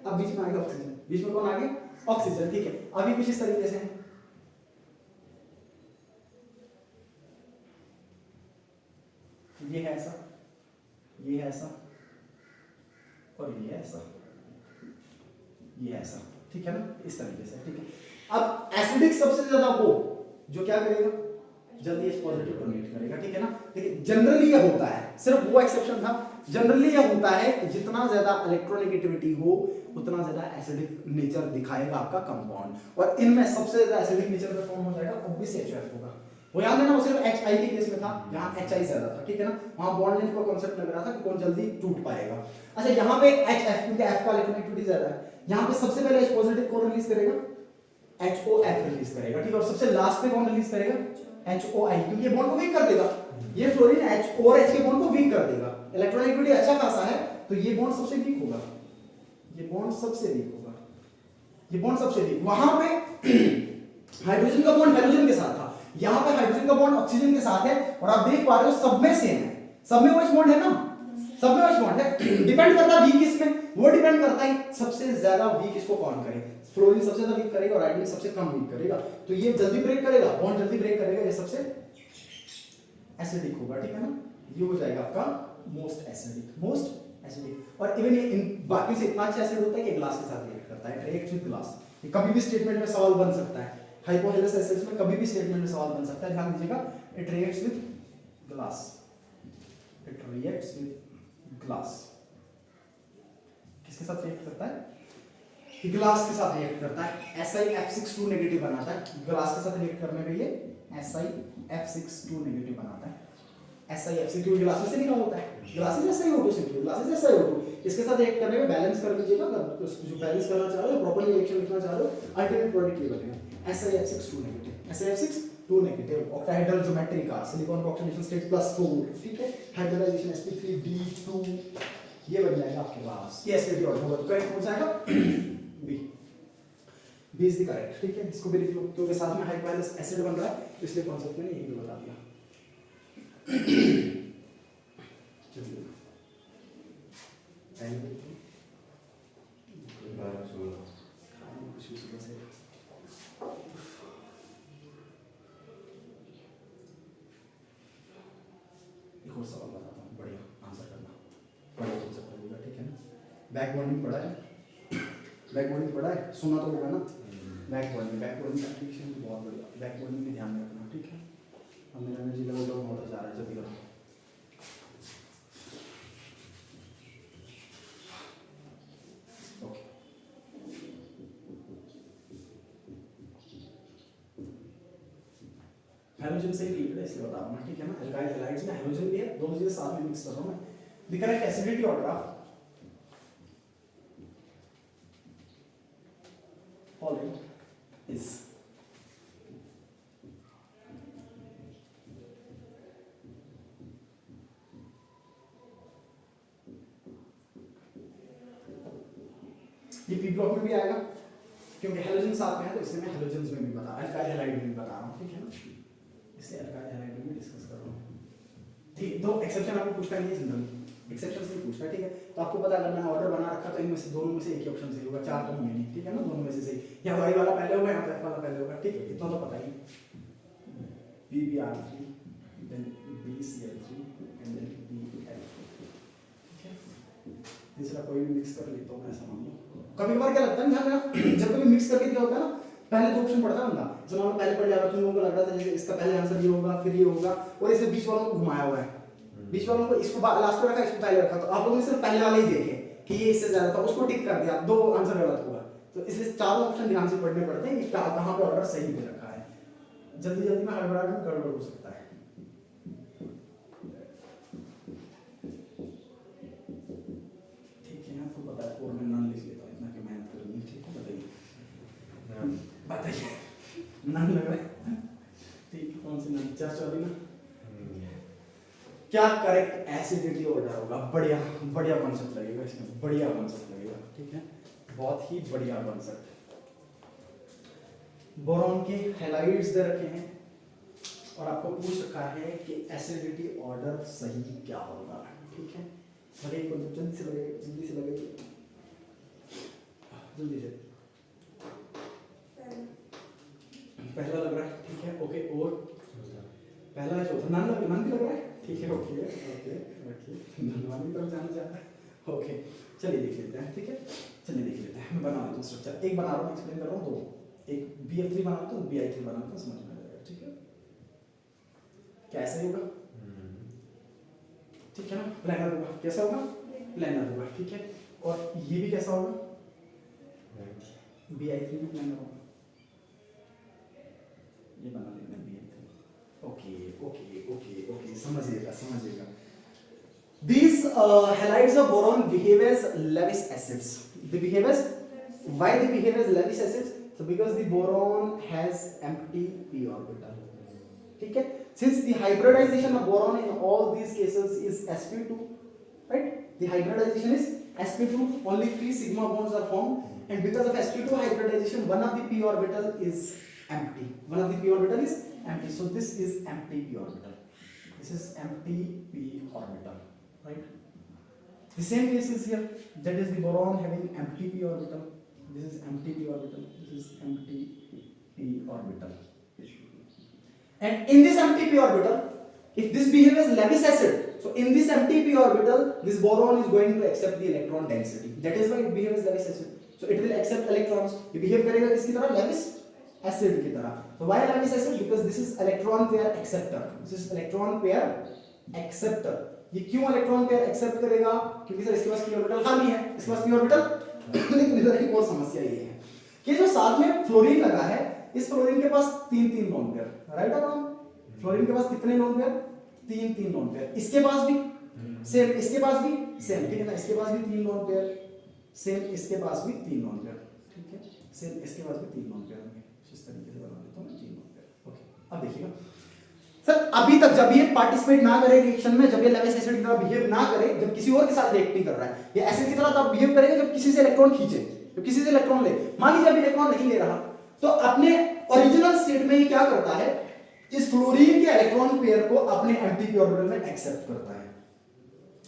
अब बीच में आ गया ऑक्सीजन। बीच में कौन आ गया, ऑक्सीजन, ठीक है। अभी कुछ इस तरीके से है, ये है ऐसा, ये है ऐसा, और ये है ऐसा, ये है ऐसा, ठीक है ना, इस तरीके से, ठीक है। अब एसिडिक सबसे ज्यादा वो जो क्या करेगा, जल्दी H पॉजिटिव डोनेट करेगा, ठीक है ना। देखिए जनरली ये होता है, सिर्फ वो एक्सेप्शन था, जनरली ये होता है कि जितना ज्यादा इलेक्ट्रोनेगेटिविटी हो उतना ज्यादा एसिडिक नेचर दिखाएगा आपका कंपाउंड, और इनमें सबसे ज्यादा एसिडिक नेचर का फॉर्म हो जाएगा ऑब्वियसली HF होगा। वो याद है ना, वो सिर्फ HI के केस में था, जहां HI ज्यादा था, ठीक है ना, वहां बॉन्ड लेंथ का कांसेप्ट लग रहा था कि कौन जल्दी टूट पाएगा। अच्छा, यहाँ पे HF, क्योंकि F का इलेक्ट्रोनेगेटिविटी ज्यादा है, यहाँ पे सबसे पहले H पॉजिटिव कौन रिलीज करेगा, HOF रिलीज करेगा, ठीक है, और सबसे लास्ट पे कौन रिलीज करेगा, HOI, क्योंकि ये बॉन्ड को वीक कर देगा। ये फ्लोरीन H और H के बॉन्ड को वीक कर देगा, इलेक्ट्रोनेगेटिविटी अच्छा खासा है, तो ये बॉन्ड सबसे वीक होगा, ये बॉन्ड सबसे वीक होगा, ये बॉन्ड सबसे वीक। वहां पे हाइड्रोजन का बॉन्ड हाइड्रोजन के साथ था, यहाँ पे हाइड्रोजन का बॉन्ड ऑक्सीजन के साथ है, और आप देख पा रहे हो सब में सेम है, सब में OH बॉन्ड है ना, सब में OH बॉन्ड है। डिपेंड करता है वीक किसमें, वो डिपेंड करता है सबसे ज्यादा वीक इसको कौन करे, फ्लोरीन सबसे ज्यादा वीक करेगा और आयोडीन सबसे कम वीक करेगा, तो ये जल्दी ब्रेक करेगा, बॉन्ड जल्दी ब्रेक करेगा, ये सबसे एसिडिक होगा, ठीक है ना, ये हो जाएगा आपका मोस्ट एसिडिक, मोस्ट एसिडिक। और इवन ये बाकी से इतना अच्छा एसिड होता है कि ग्लास के साथ रिएक्ट करता है, रिएक्ट विद ग्लास। ये कभी भी स्टेटमेंट में सवाल बन सकता है, हाइपोहैलस एसिड्स में कभी भी स्टेटमेंट में सवाल बन सकता है, ध्यान दीजिएगा, it reacts with glass. It reacts with glass. किसके साथ रिएक्ट करता है? ग्लास के साथ रिएक्ट करता है, SiF6 नेगेटिव बनाता है। ग्लास के साथ रिएक्ट करने पे ये SiF6 नेगेटिव बनाता है। SiF6 क्योंकि ग्लास में से निकला होता है, ग्लास में SiO2 सिंपली, ग्लास में SiO2, इसके साथ रिएक्ट करने में बैलेंस कर लीजिएगा, जो बैलेंस करना चाह रहे हो, प्रॉपर्ली रिएक्शन लिखना चाह रहे हो, अल्टीमेट प्रोडक्ट ये बनेगा SiF6 negative. SiF6 negative octahedral geometry का सिलिकॉन का ऑक्सीडेशन स्टेट +4, ठीक है, हाइब्रिडाइजेशन sp3d2, ये बन जाएगा आपके पास। ये एसिडिटी ऑर्डर होगा, तो करेक्ट कौन सा आएगा? B. B is the correct, ठीक है, इसको भी लिख लो क्योंकि साथ में हाइड्रोलाइज एसिड बन रहा है, इसलिए कॉन्सेप्ट मैंने यही भी बता दिया। चलिए एक और सवाल बताता हूँ, बढ़िया आंसर करना, बढ़िया कॉन्सेप्ट लगेगा, ठीक है ना। बैक बॉन्डिंग पढ़ा है, बैक बॉन्डिंग पढ़ा है, सुना तो होगा ना। बैक बॉन्डिंग एप्लीकेशन भी बहुत बढ़िया, बैक बॉन्डिंग में ध्यान रखना, ठीक है। अब मेरा एनर्जी लेवल डाउन होता जा रहा है, जल्दी करो। हाइड्रोजन से रिलेटेड है इसलिए बता रहा हूँ, ठीक है ना। एल्काइल हैलाइड्स में हाइड्रोजन भी है, दोनों चीजें साथ में मिक्स कर रहा हूँ मैं। The correct acidity order following is ये पी ब्लॉक में भी आएगा क्योंकि हैलोजन साथ में है, तो इसलिए मैं हैलोजन्स में भी बता, अल्काइल हैलाइड में भी बता रहा हूँ, ठीक है ना, इसलिए अल्काइल हैलाइड में डिस्कस कर रहा हूँ, ठीक। दो एक्सेप्शन आपको पूछता नहीं है जनरली, एक्सेप्शन से पूछता है, ठीक है। तो आपको पता करना है, ऑर्डर बना रखा तो इनमें से दोनों में से एक ही ऑप्शन सही होगा, चार तो होंगे नहीं, ठीक है ना, दोनों में से सही, या वाई वाला पहले होगा या एफ वाला पहले होगा, ठीक है, इतना तो पता ही। PbR3 then BCl3 and then BF3, ठीक है। तीसरा कोई भी मिक्स कर लेता हूं मैं, ऐसा मान लो। कभी-कभार क्या लगता है ना, जब कभी मिक्स करके दिया होता है ना, पहले दो ऑप्शन पढ़ता है बंदा, जो मान लो पहले पढ़ लिया, तुम लोगों को लग रहा था जैसे इसका पहले आंसर ये होगा, फिर ये होगा, और इसे बीच वालों को घुमाया हुआ है, बीच वालों को इसको लास्ट पे रखा, इसको पहले रखा, तो आप लोगों ने सिर्फ पहले वाले ही देखे कि ये इससे ज्यादा था, उसको टिक कर दिया, दो आंसर गलत हुआ। तो इसलिए चारों ऑप्शन ध्यान से पढ़ने पड़ते हैं कि कहां पे ऑर्डर सही दे रखा है, जल्दी जल्दी में हड़बड़ाहट में गड़बड़ हो सकता है। ठीक है, आपको पता है, 4 में नन लिख लेता हूं, इतना कि मेहनत करनी, ठीक है, बताइए बताइए नन लग रहा है, ठीक, कौन सी नन, चर्च वाली ना। क्या करेक्ट एसिडिटी ऑर्डर होगा? बढ़िया बढ़िया कॉन्सेप्ट लगेगा इसमें, बढ़िया कॉन्सेप्ट लगेगा, ठीक है, बहुत ही बढ़िया कॉन्सेप्ट। बोरॉन के हैलाइड्स दे रखे हैं और आपको पूछ रखा है कि एसिडिटी ऑर्डर सही क्या होगा, ठीक है। अरे जल्दी से लगे, जल्दी से लगे, जल्दी से। पहला लग रहा है, ठीक है, ओके, और पहला है चौथा, नन भी लग रहा है, ठीक है, ओके ओके ओके, धन्यवाद की तरफ जाना चाहता है, ओके, चलिए देख लेते हैं, ठीक है, चलिए देख लेते हैं। मैं बना लेता हूँ स्ट्रक्चर, एक बना रहा हूँ, एक्सप्लेन कर रहा हूँ, दो, एक BF3 बनाता हूँ, BI3 बनाता हूँ, समझ में आ जाएगा, ठीक है। कैसे होगा, ठीक है ना, प्लानर होगा, कैसा होगा, प्लानर होगा, ठीक है, और ये भी कैसा होगा, BI3 भी प्लानर होगा, ये बना लेना BI3, okay okay okay okay, समझिएगा। These halides of boron behave as Lewis acids. They behave as, why they behave as Lewis acids? So because the boron has empty p orbital. ठीक है? Since the hybridization of boron in all these cases is sp2, right? The hybridization is sp2. Only 3 sigma bonds are formed, and because of sp2 hybridization, one of the p orbital is empty. One of the p orbital is empty. So this is empty p orbital. This is empty p orbital, right? The same case is here. That is the boron having empty p orbital. This is empty p orbital. This is empty p orbital. And in this empty p orbital, if this behaves as Lewis acid, so in this empty p orbital, this boron is going to accept the electron density. That is why it behaves as Lewis acid. So it will accept electrons. ये behave करेगा किसकी तरह? Lewis acid की तरह. So why Lewis acid? Because this is electron pair acceptor. This is electron pair acceptor. ये क्यों electron pair accept करेगा? क्योंकि सर इसके पास पी ऑर्बिटल खाली है, इसके पास पी ऑर्बिटल लेकिन इधर एक और समस्या ये है कि जो साथ में फ्लोरीन लगा है, इस फ्लोरीन के पास 3 लोन पेयर, राइट और रॉन्ग? फ्लोरीन के पास कितने लोन पेयर? 3 lone pair. इसके पास भी सेम, इसके पास भी सेम, ठीक है ना? इसके पास भी 3 लोन पेयर, सेम इसके पास भी 3 लोन पेयर, ठीक है? सेम इसके पास भी 3 लोन पेयर होंगे। इस तरीके से बना देता हूं मैं 3 लोन पेयर। ओके, अब देखिएगा सर, अभी तक जब ये पार्टिसिपेट ना करे रिएक्शन में, जब ये लेविस एसिड की तरह बिहेव ना करे, जब किसी और के साथ रिएक्ट नहीं कर रहा है, ये एसिड की तरह तब बिहेव करेगा जब किसी से इलेक्ट्रॉन खींचे, जब किसी से इलेक्ट्रॉन ले। मान लीजिए अभी इलेक्ट्रॉन नहीं ले रहा, तो अपने ओरिजिनल स्टेट में ये क्या करता है, इस फ्लोरीन के इलेक्ट्रॉन पेयर को अपने एम्प्टी ऑर्बिटल में एक्सेप्ट करता है।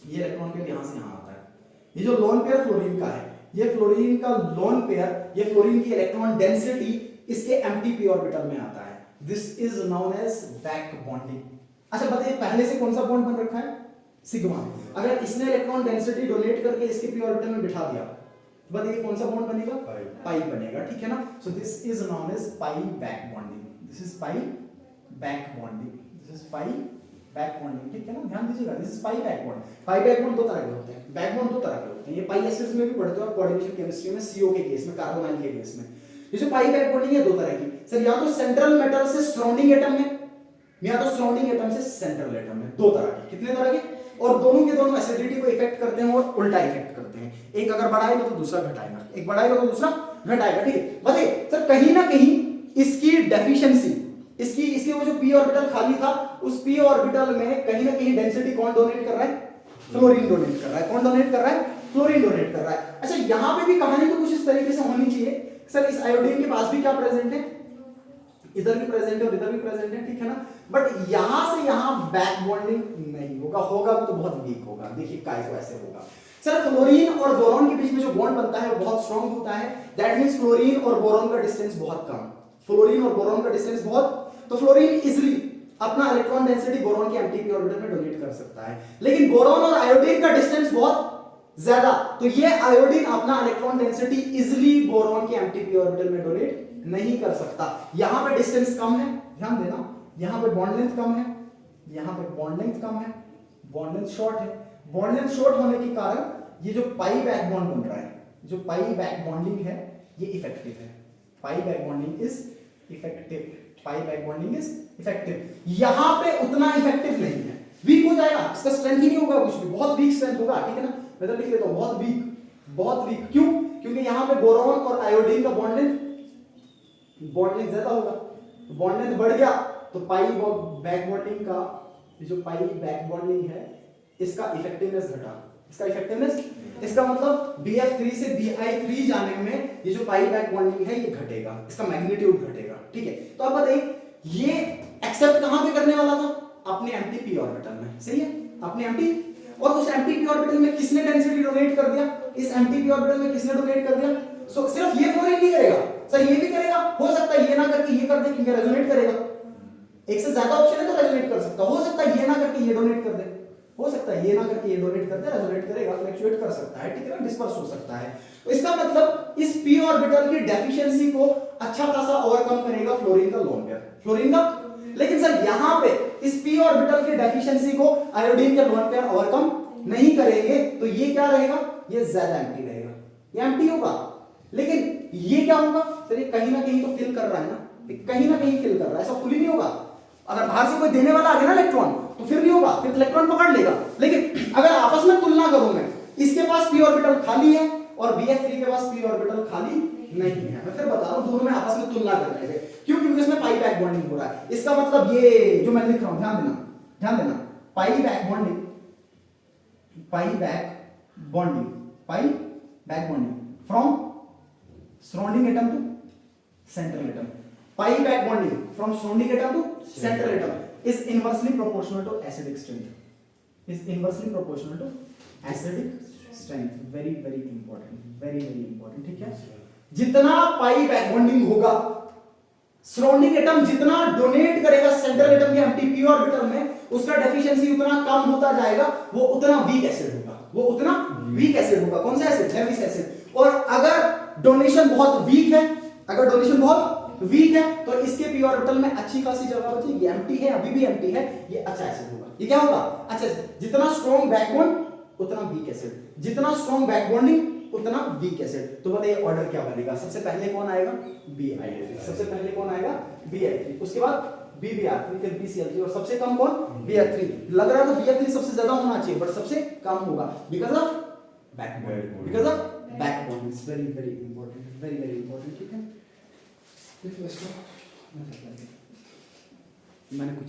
ये इलेक्ट्रॉन पेयर यहां से यहां आता है। ये जो लोन पेयर फ्लोरीन का है, ये फ्लोरीन का लोन पेयर, ये फ्लोरीन की इलेक्ट्रॉन डेंसिटी इसके एम्प्टी ऑर्बिटल में आता है। This is known as back bonding. अच्छा बताइए, पहले से कौन सा बॉन्ड बन रखा है? सिग्मा। अगर इसने इलेक्ट्रॉन डेंसिटी डोनेट करके इसके पी ऑर्बिटल में बिठा दिया, तो बताइए कौन सा बॉन्ड बनेगा? पाई बनेगा, ठीक है ना? So this is known as pi back bonding. This is pi back bonding, this is pi back bonding, ठीक है ना? ध्यान दीजिएगा, this is pi back bond. Pi back bond दो तरह के होते हैं, बैक बॉन्ड दो तरह के होते हैं। ये पाई एसिड्स में भी पढ़ते हो आप कोऑर्डिनेशन केमिस्ट्री में, सीओ के केस में, कार्बोनाइल के केस में। ये जो पाई बैक बॉन्डिंग है दो तरह की सर, या तो सेंट्रल मेटल से सराउंडिंग एटम में, या तो सराउंडिंग एटम से सेंट्रल एटम में। दो तरह के, कितने तरह के? और दोनों के दोनों एसिडिटी को इफेक्ट करते हैं और उल्टा इफेक्ट करते हैं। एक अगर बढ़ाएगा तो दूसरा घटाएगा, एक बढ़ाएगा तो दूसरा घटाएगा, ठीक है? बताइए सर, कहीं ना कहीं इसकी डेफिशिएंसी, इसकी वो जो पी ऑर्बिटल खाली था, उस पी ऑर्बिटल में कहीं ना कहीं डेंसिटी कौन डोनेट कर रहा है? फ्लोरीन डोनेट कर रहा है। कौन डोनेट कर रहा है? फ्लोरीन डोनेट कर रहा है। अच्छा, यहां पे भी कहानी तो कुछ इस तरीके से होनी चाहिए सर, इस आयोडीन के पास भी क्या प्रेजेंट है? इधर भी प्रेजेंट है और इधर भी प्रेजेंट है, ठीक है ना? बट यहां से यहां बैक बॉन्डिंग नहीं होगा, होगा तो बहुत वीक होगा। देखिए काय को ऐसे होगा सर, फ्लोरीन और बोरॉन के बीच में जो बॉन्ड बनता है वो बहुत स्ट्रांग होता है। दैट मींस फ्लोरीन और बोरॉन का डिस्टेंस बहुत कम, फ्लोरीन और बोरॉन का डिस्टेंस बहुत, तो फ्लोरीन इजीली अपना इलेक्ट्रॉन डेंसिटी बोरॉन के एम्प्टी ऑर्बिटल में डोनेट कर सकता है। लेकिन बोरॉन और आयोडीन का डिस्टेंस बहुत ज्यादा, तो ये आयोडीन अपना इलेक्ट्रॉन डेंसिटी इजीली बोरॉन के एम्प्टी ऑर्बिटल में डोनेट नहीं कर सकता। यहां पे डिस्टेंस कम है, ध्यान देना, यहां पे बॉन्ड लेंथ कम है, यहां पे बॉन्ड लेंथ कम है, बॉन्ड लेंथ शॉर्ट है। बॉन्ड लेंथ शॉर्ट होने के कारण ये जो पाई बैक बॉन्ड बन रहा है, जो पाई बैक बॉन्डिंग है, ये इफेक्टिव है। Pi back bonding is effective, pi back bonding is effective. यहां पे उतना इफेक्टिव नहीं है, वीक हो जाएगा, इसका स्ट्रेंथ ही नहीं होगा कुछ भी, बहुत वीक स्ट्रेंथ होगा, ठीक है ना? मैं तो लिख लेता हूं बहुत वीक, बहुत वीक। क्यों? क्योंकि यहां पे बोरॉन और आयोडीन का बॉन्ड लेंथ ज्यादा होगा, तो बॉन्ड लेंथ बढ़ गया तो पाई बैक बॉन्डिंग का, जो पाई बैक बॉन्डिंग है, इसका इफेक्टिवनेस घटा, इसका इफेक्टिवनेस, इसका मतलब BF3 से BI3 जाने में ये जो पाई बैक बॉन्डिंग है ये घटेगा, इसका मैग्नीट्यूड घटेगा, ठीक है? तो अब बताइए, ये एक्सेप्ट कहां पे करने वाला था? अपने एम्प्टी पी ऑर्बिटल में, सही है? अपने एम्प्टी, और उस एम्प्टी पी ऑर्बिटल में किसने डेंसिटी डोनेट कर दिया? इस एम्प्टी पी ऑर्बिटल में किसने डोनेट कर दिया? सो सिर्फ ये फ्लोरीन नहीं करेगा सर, ये भी करेगा, हो सकता है ये ना करके ये कर दे, क्योंकि रेजोनेट करेगा। एक से ज्यादा ऑप्शन है तो रेजोनेट कर सकता, हो सकता है ये ना करके ये डोनेट कर दे, हो सकता है ये ना करके ये डोनेट कर दे, रेजोनेट करेगा, फ्लक्चुएट कर सकता है, ठीक है ना? डिस्पर्स हो सकता है। तो इसका मतलब इस पी ऑर्बिटल की डेफिशिएंसी को अच्छा खासा ओवरकम करेगा फ्लोरीन का लोन पेयर, फ्लोरीन का। लेकिन सर यहां पे इस पी ऑर्बिटल की डेफिशिएंसी को आयोडीन के लोन पेयर ओवरकम नहीं करेंगे, तो ये क्या रहेगा? ये ज्यादा एम्प्टी रहेगा, ये एम्प्टी होगा। लेकिन ये क्या होगा सर? ये कहीं ना कहीं तो फिल कर रहा है ना, कहीं ना कहीं फिल कर रहा है, ऐसा फुली नहीं होगा। अगर बाहर से कोई देने वाला आ गया ना इलेक्ट्रॉन, तो फिर नहीं होगा, फिर इलेक्ट्रॉन पकड़ लेगा। लेकिन अगर आपस में तुलना करूं मैं, इसके पास पी ऑर्बिटल खाली है और BF3 के पास पी ऑर्बिटल खाली नहीं है, मैं फिर बता रहा हूं, दोनों में आपस में तुलना कर रहे थे। क्यों? क्योंकि इसमें पाई बैक बॉन्डिंग हो रहा है। इसका मतलब ये जो मैं लिख रहा हूं, ध्यान देना, ध्यान देना, pi back bonding, pi back bonding, pi back bonding from surrounding atom to central atom. Pi back bonding from surrounding atom to central atom is inversely proportional to acidic strength. Is inversely proportional to acidic strength. Very very important. Very very important. ठीक है? जितना pi back bonding होगा, surrounding atom जितना donate करेगा central atom के empty p orbital में, उसका deficiency उतना कम होता जाएगा, वो उतना वीक एसिड होगा, वो उतना वीक एसिड होगा। कौन सा एसिड? Lewis acid. और अगर डोनेशन बहुत वीक है, अगर डोनेशन बहुत वीक है तो इसके पी ऑर्बिटल में अच्छी खासी जगह बचेगी, एम्प्टी है, अभी भी एम्प्टी है, ये अच्छा एसिड होगा। ये क्या होगा? अच्छा एसिड। जितना स्ट्रॉन्ग बैकबोन उतना वीक एसिड, जितना स्ट्रॉन्ग बैकबोनिंग उतना वीक एसिड। तो बताइए ऑर्डर क्या बनेगा? सबसे पहले कौन आएगा? BI3। सबसे पहले कौन आएगा? BI3, उसके बाद BBr3, फिर BCl3 और सबसे कम कौन? BR3। लग रहा है तो BR3 सबसे ज्यादा होना चाहिए बट सबसे कम होगा because of backbone, because of backbone is very very important, very very important. ठीक है, देखो इसको मैंने कुछ